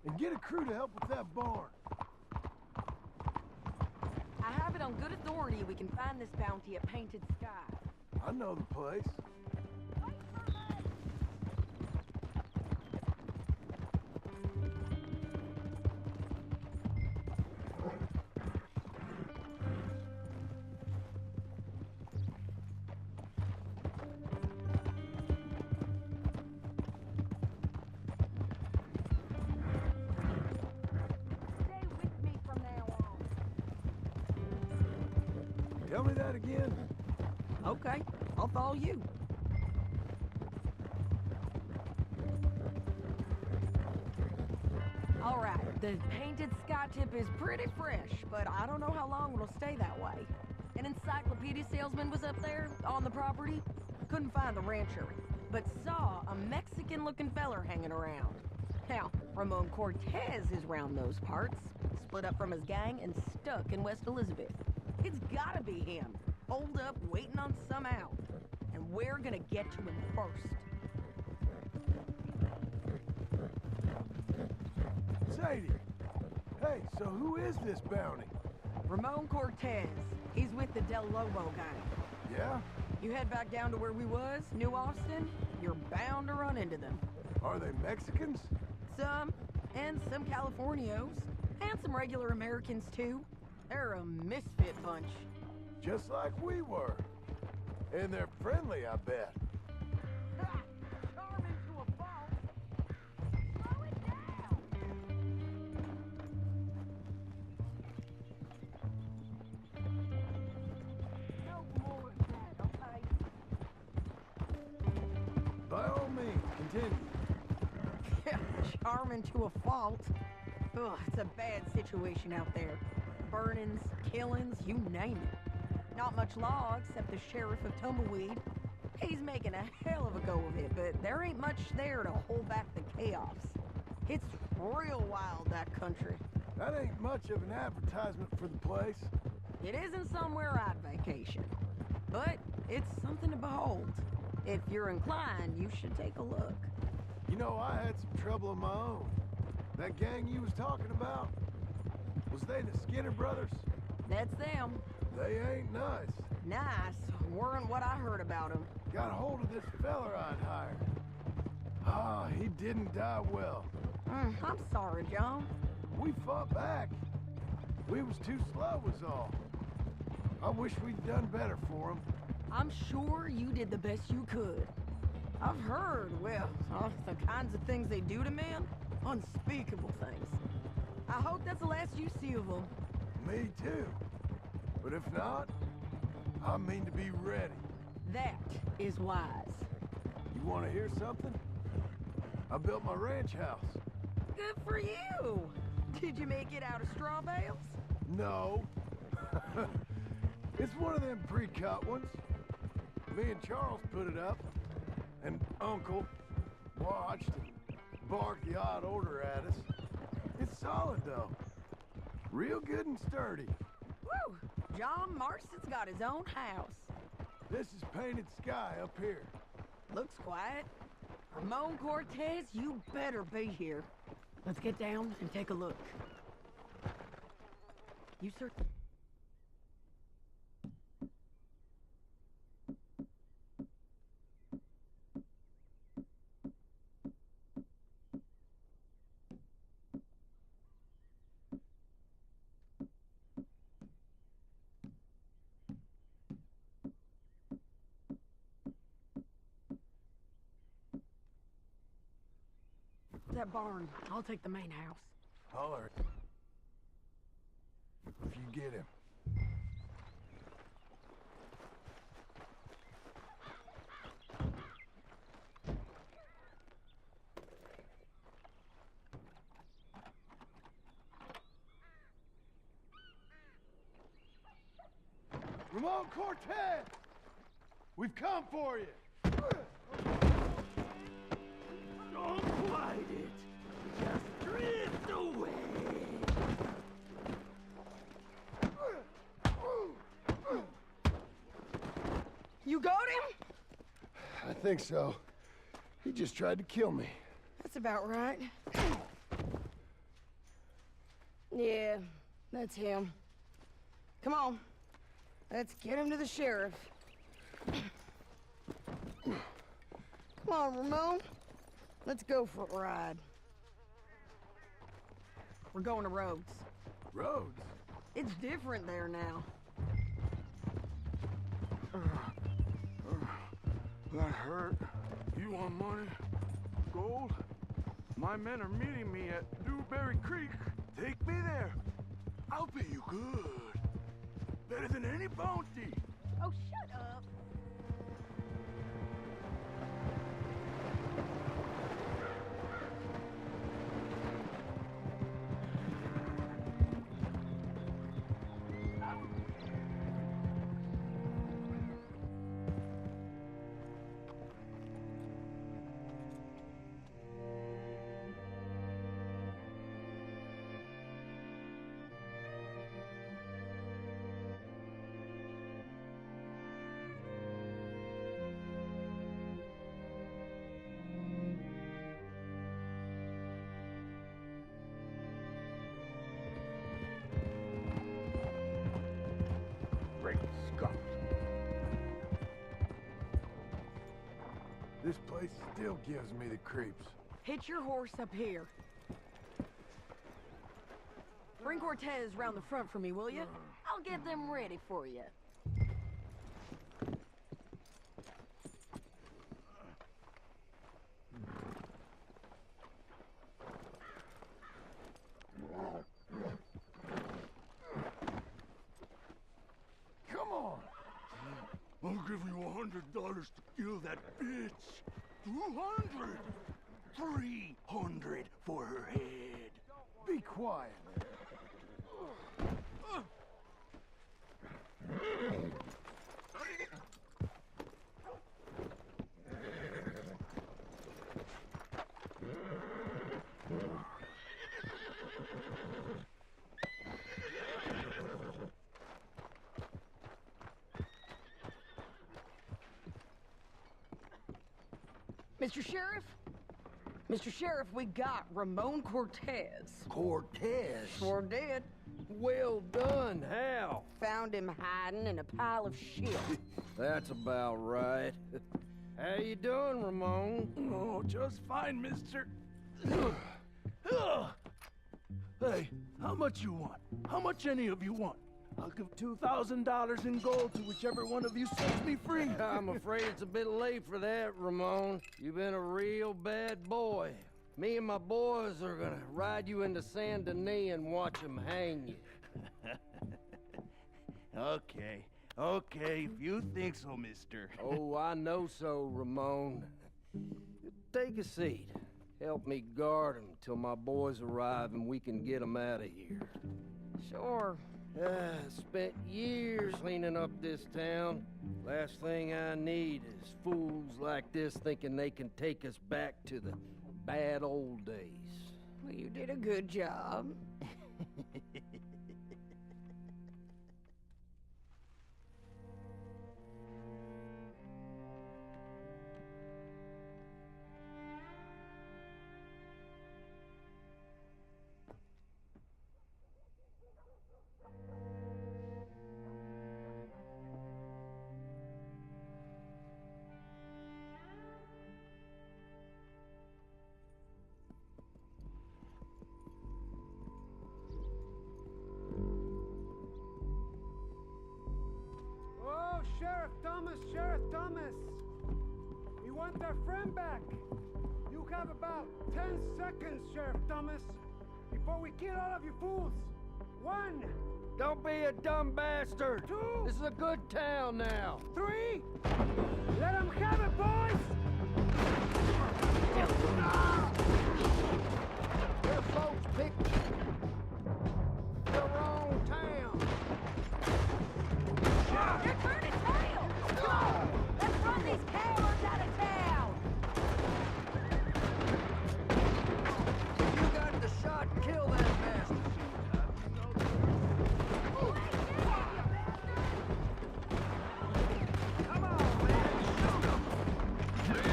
And get a crew to help with that barn. I have it on good authority we can find this bounty at Painted Sky. I know the place. Tell me that again. Okay, I'll follow you. All right, the Painted Sky tip is pretty fresh, but I don't know how long it'll stay that way. An encyclopedia salesman was up there on the property. Couldn't find the rancher, but saw a Mexican-looking feller hanging around. Now, Ramon Cortez is round those parts, split up from his gang and stuck in West Elizabeth. It's gotta be him, holed up waiting on some out. And we're gonna get to him first. Sadie! Hey, so who is this bounty? Ramon Cortez. He's with the Del Lobo gang. Yeah? You head back down to where we was, New Austin, you're bound to run into them. Are they Mexicans? Some, and some Californios, and some regular Americans too. They're a misfit bunch. Just like we were. And they're friendly, I bet. Charming to a fault. Slow it down. No more of that, okay? By all means, continue. Charming to a fault. Ugh, it's a bad situation out there. Burnings, killings, you name it. Not much law except the sheriff of Tumbleweed. He's making a hell of a go of it, but there ain't much there to hold back the chaos. It's real wild, that country. That ain't much of an advertisement for the place. It isn't somewhere I'd vacation, but it's something to behold. If you're inclined, you should take a look. You know, I had some trouble of my own. That gang you was talking about, was they the Skinner brothers? That's them. They ain't nice. Nice weren't what I heard about them. Got a hold of this feller I'd hired. Ah, he didn't die well. I'm sorry, John. We fought back. We was too slow was all. I wish we'd done better for him. I'm sure you did the best you could. I've heard, well, the kinds of things they do to men. Unspeakable things. I hope that's the last you see of them. Me too. But if not, I mean to be ready. That is wise. You want to hear something? I built my ranch house. Good for you. Did you make it out of straw bales? No. It's one of them pre-cut ones. Me and Charles put it up, and Uncle watched and barked the odd order at us. It's solid, though. Real good and sturdy. Woo! John Marston's got his own house. This is painted sky up here. Looks quiet. Ramon Cortez, you better be here. Let's get down and take a look. You search. That barn. I'll take the main house. Holler. If you get him. Ramon Cortez! We've come for you! Don't fight it. Just drift away. You got him? I think so. He just tried to kill me. That's about right. Yeah, that's him. Come on. Let's get him to the sheriff. Come on, Ramon. Let's go for a ride. We're going to Rhodes. Rhodes? It's different there now. That hurt. You want money? Gold? My men are meeting me at Dewberry Creek. Take me there. I'll pay you good. Better than any bounty. Oh, shut up. This place still gives me the creeps. Hitch your horse up here. Bring Cortez round the front for me, will you? I'll get them ready for you. Come on! I'll give you $100 to kill that bitch. 200! 300 for her head. Be quiet. Mr. Sheriff? Mr. Sheriff, we got Ramon Cortez. Cortez? Sure did. Well done. How? Found him hiding in a pile of shit. That's about right. How you doing, Ramon? Oh, just fine, mister. Hey, how much you want? How much any of you want? I'll give $2,000 in gold to whichever one of you sets me free. I'm afraid it's a bit late for that, Ramon. You've been a real bad boy. Me and my boys are gonna ride you into Saint Denis and watch them hang you. Okay, if you think so, mister. Oh, I know so, Ramon. Take a seat. Help me guard them till my boys arrive and we can get them out of here. Sure. Spent years cleaning up this town. Last thing I need is fools like this thinking they can take us back to the bad old days. Well, you did a good job. Sheriff Thomas! We want our friend back! You have about 10 seconds, Sheriff Thomas, before we kill all of you fools! 1! Don't be a dumb bastard! 2! This is a good town now! 3! Let them have it, boys! Your folks picked the wrong town! You're turning tail! Go! Let's run these cowards out of town! You got the shot, kill that bastard! Come on, man! Shoot 'em!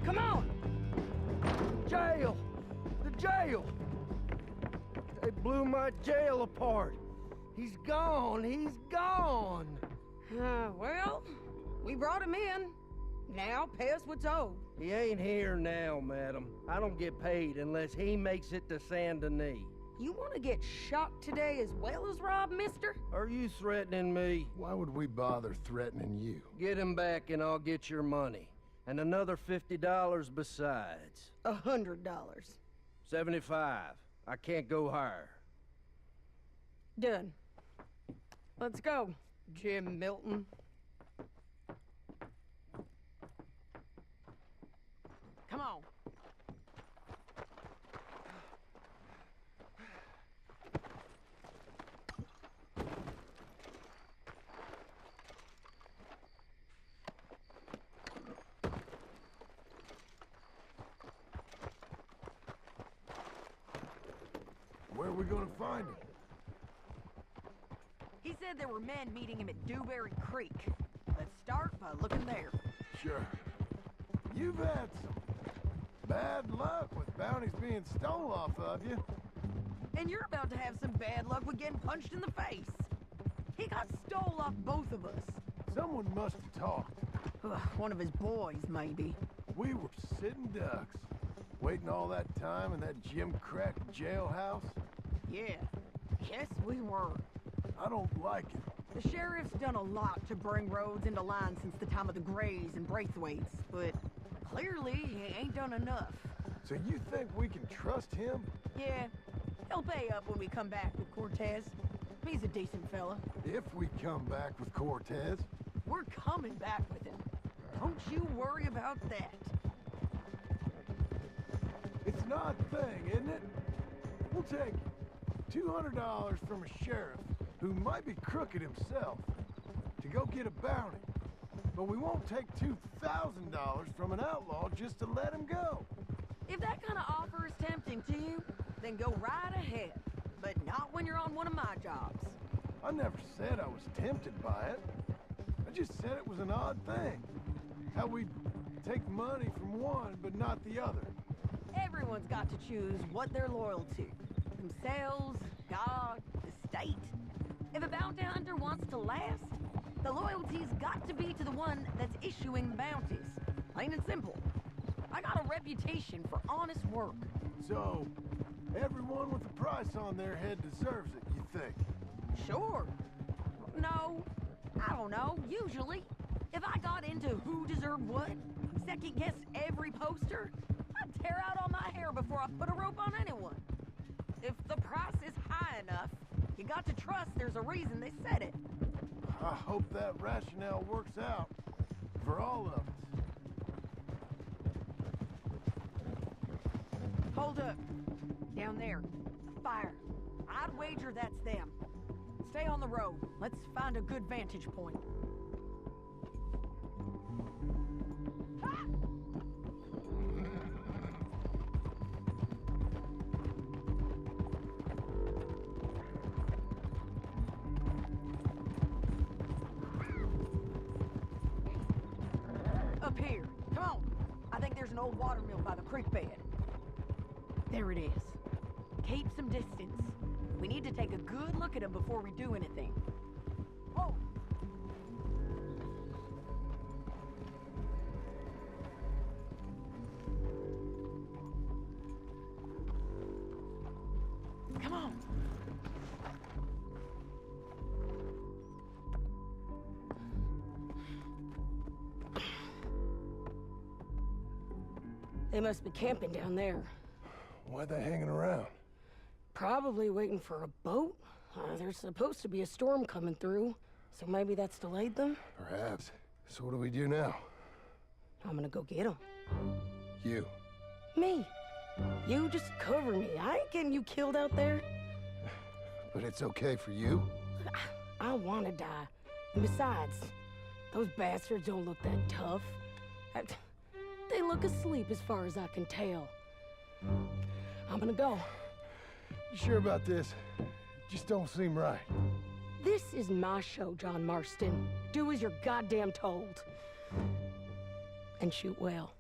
Come on! Jail! The jail! They blew my jail apart. He's gone. He's gone. Well, we brought him in. Now pay us what's owed. He ain't here now, madam. I don't get paid unless he makes it to Saint Denis. You want to get shot today as well as Rob, mister? Are you threatening me? Why would we bother threatening you? Get him back and I'll get your money. And another $50 besides. $100. 75. I can't go higher. Done. Let's go, Jim Milton. are we gonna find him? He said there were men meeting him at Dewberry Creek. Let's start by looking there. Sure. You've had some bad luck with bounties being stole off of you. And you're about to have some bad luck with getting punched in the face. He got stole off both of us. Someone must have talked. One of his boys, maybe. We were sitting ducks, waiting all that time in that gim-crack jailhouse. Yeah. Yes, we were. I don't like it. The sheriff's done a lot to bring roads into line since the time of the Grays and Braithwaites, but clearly he ain't done enough. So you think we can trust him? Yeah. He'll pay up when we come back with Cortez. He's a decent fella. If we come back with Cortez. We're coming back with him. Don't you worry about that. It's an odd thing, isn't it? We'll take $200 from a sheriff who might be crooked himself to go get a bounty. But we won't take $2,000 from an outlaw just to let him go. If that kind of offer is tempting to you, then go right ahead. But not when you're on one of my jobs. I never said I was tempted by it. I just said it was an odd thing. How we take money from one, but not the other. Everyone's got to choose what they're loyal to. Themselves, God, the state. If a bounty hunter wants to last, the loyalty's got to be to the one that's issuing the bounties. Plain and simple. I got a reputation for honest work. So, everyone with a price on their head deserves it, you think? Sure. No, I don't know, usually. If I got into who deserved what, second-guessed every poster, I'd tear out all my hair before I put a rope on anyone. If the price is high enough, you got to trust there's a reason they said it. I hope that rationale works out for all of us. Hold up. Down there. Fire. I'd wager that's them. Stay on the road. Let's find a good vantage point. Up here. Come on. I think there's an old water mill by the creek bed. There it is. Keep some distance. We need to take a good look at him before we do anything. Oh! Come on! They must be camping down there. Why are they hanging around? Probably waiting for a boat. There's supposed to be a storm coming through, so maybe that's delayed them? Perhaps. So what do we do now? I'm gonna go get them. You. Me. You just cover me. I ain't getting you killed out there. But it's okay for you? I wanna die. And besides, those bastards don't look that tough. They look asleep as far as I can tell. I'm gonna go. You sure about this? Just don't seem right. This is my show, John Marston. Do as you're goddamn told. And shoot well.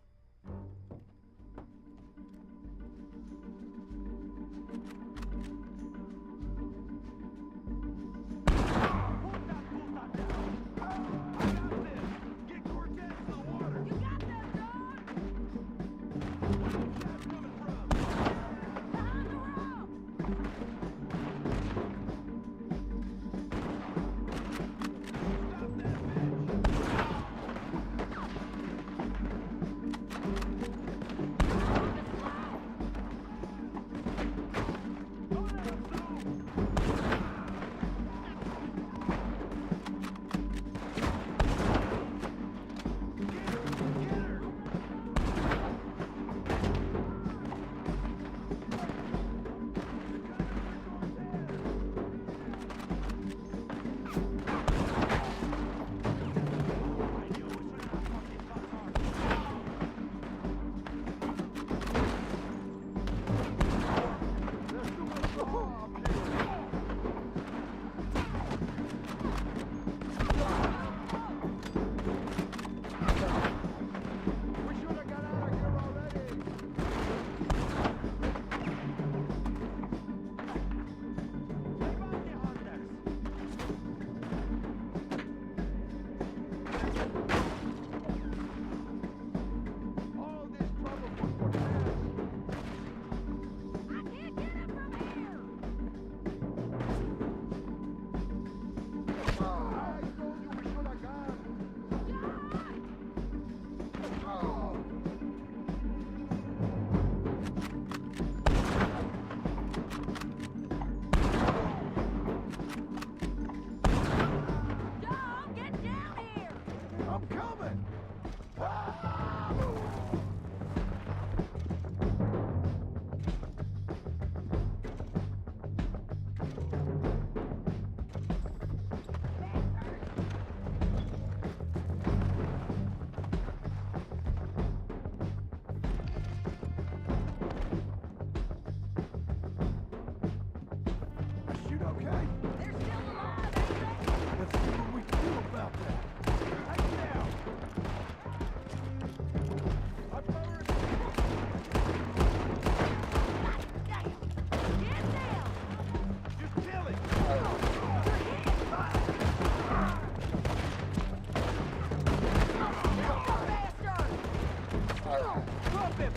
Drop him!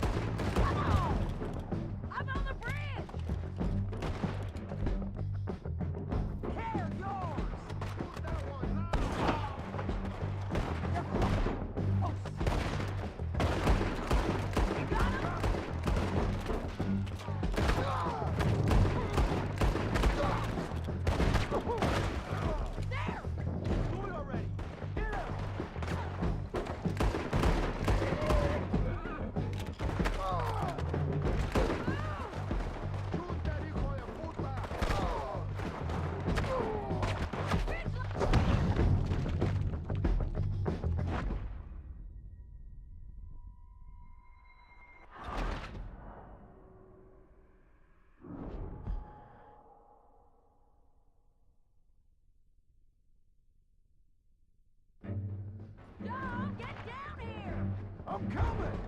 Come on! I'm on the bridge! Care yours! You got him? There! Do it already! Get him! John, get down here! I'm coming!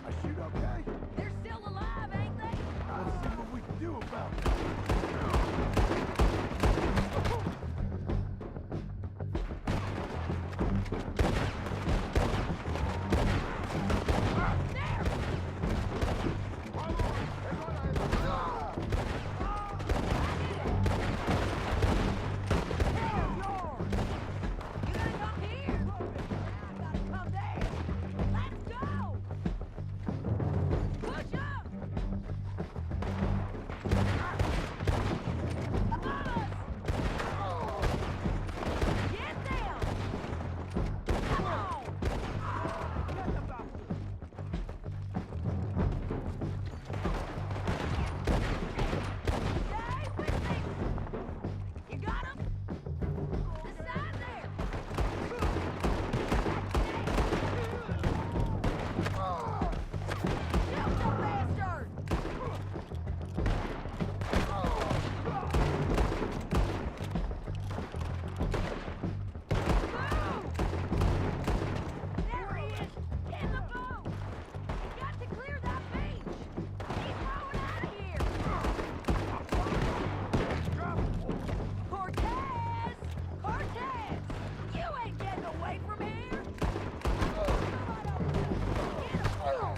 I shoot okay? They're still alive, ain't they? Let's see what we can do about it. You gotta come here! I gotta come there! Let's go! Push up! Above us! Get them! Come on! Get the bastard! Stay with me! You got him? The side there! Shoot the bastard! There he is! In the boat! You got to clear that beach! He's rowing out of here! Cortez! Cortez! You ain't getting away from here! Get him!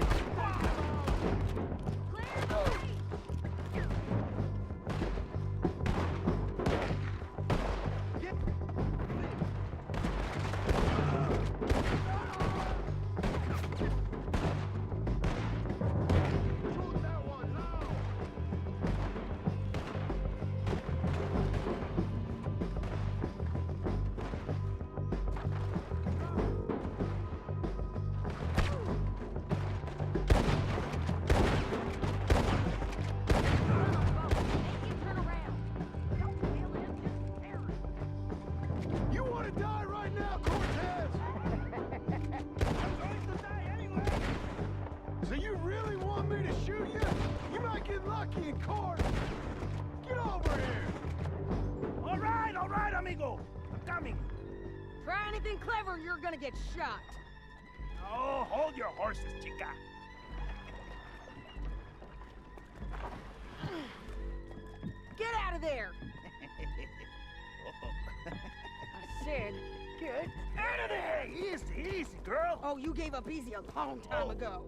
Clear the beach! You want to die right now, Cortez? I'm going to die anyway. So you really want me to shoot you? You might get lucky in court. Get over here. All right, amigo. I'm coming. Try anything clever, you're gonna get shot. Oh, hold your horses, chica. Get out of there! I said, get out of there! Easy, easy, girl. Oh, you gave up easy a long time ago.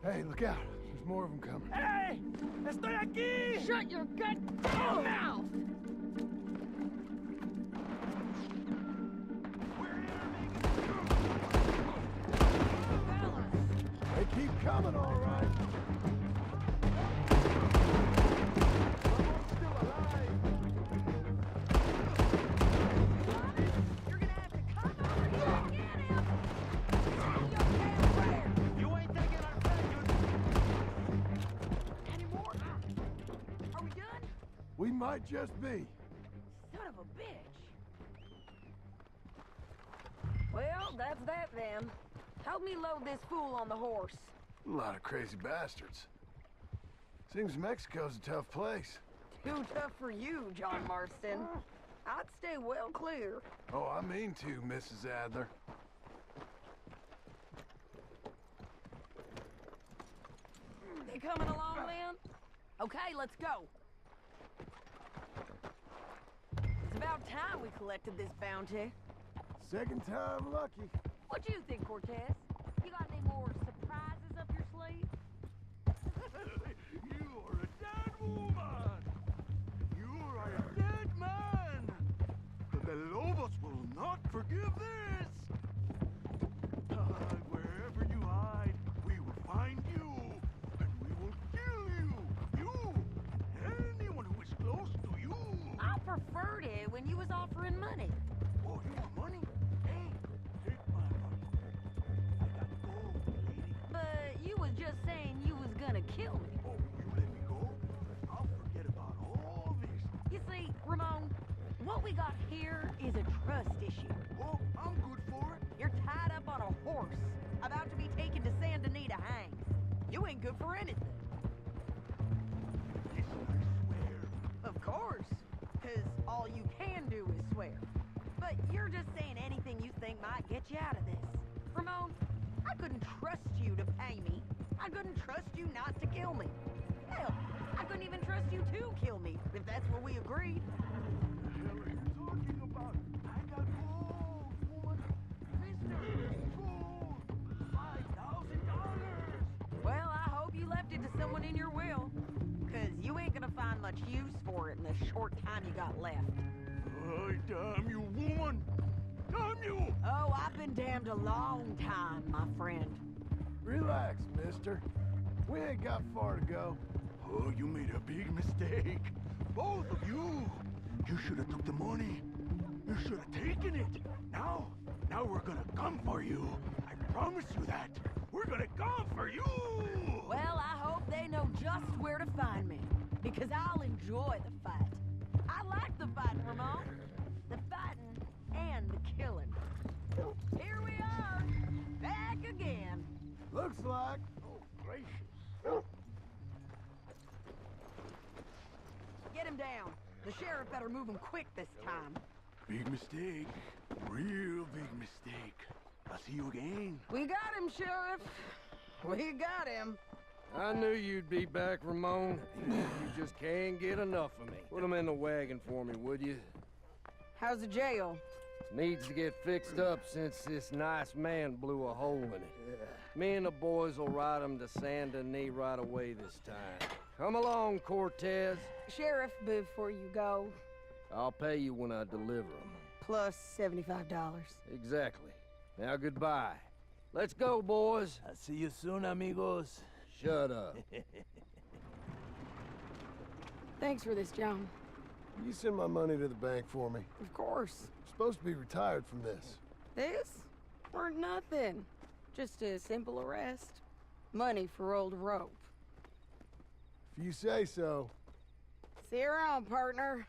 Hey, look out. There's more of them coming. Hey, estoy aquí. Shut your goddamn mouth! They keep coming, all right. You're gonna have to come over here and get him! Take your damn where? You ain't taking our vengeance. Any more? Are we done? We might just be. Son of a bitch. Well, that's that then. Help me load this fool on the horse. A lot of crazy bastards. Seems Mexico's a tough place. Too tough for you, John Marston. I'd stay well clear. Oh, I mean to, Mrs. Adler. They coming along, then? Okay, let's go. It's about time we collected this bounty. Second time lucky. What do you think, Cortez? You got any more surprises up your sleeve? You are a dead woman! You are a dead man! The Lobos will not forgive this! Wherever you hide, we will find you, and we will kill you! You! Anyone who is close to you! I preferred it when you was offering money. Oh, you want money? Hey, take my money. I got gold, lady. But you was just saying you was gonna kill me. Oh, you let me go? I'll forget about all this. You see, Ramon, what we got here is a trust issue. Oh, I'm good for it. You're tied up on a horse, about to be taken to San Denis to hang. You ain't good for anything. Yes, I swear. Of course, because all you can do is swear. But you're just saying anything you think might get you out of this. Ramon, I couldn't trust you to pay me. I couldn't trust you not to kill me. Hell, I couldn't even trust you to kill me, if that's what we agreed. What the hell are you talking about? I got gold, woman. Mister, gold. $5,000. Well, I hope you left it to someone in your will, because you ain't gonna find much use for it in the short time you got left. Oh, damn you, woman. Damn you. Oh, I've been damned a long time, my friend. Relax, mister. We ain't got far to go. Oh, you made a big mistake. Both of you. You should have took the money. You should have taken it. Now we're gonna come for you. I promise you that. We're gonna come for you. Well, I hope they know just where to find me, because I'll enjoy the fight. I like the fighting, Ramon. The fighting and the killing. Here we are, back again. Looks like. Oh, gracious. Get him down. The sheriff better move him quick this time. Big mistake. Real big mistake. I'll see you again. We got him, Sheriff. We got him. I knew you'd be back, Ramon. You just can't get enough of me. Put him in the wagon for me, would you? How's the jail? Needs to get fixed up since this nice man blew a hole in it. Me and the boys will ride him to San Denis right away this time. Come along, Cortez. Sheriff, before you go, I'll pay you when I deliver him. plus $75. Exactly. Now goodbye. Let's go, boys. I'll see you soon, amigos. Shut up. Thanks for this, John. You send my money to the bank for me. Of course. I'm supposed to be retired from this. This? Weren't nothing. Just a simple arrest. Money for old rope. If you say so. See you around, partner.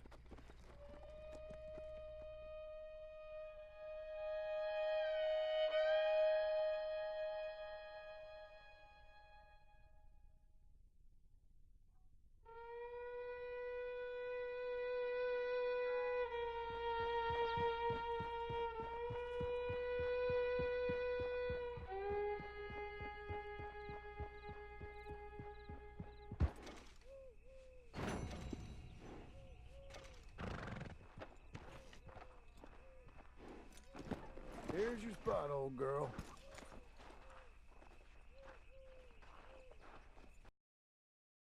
Here's your spot, old girl.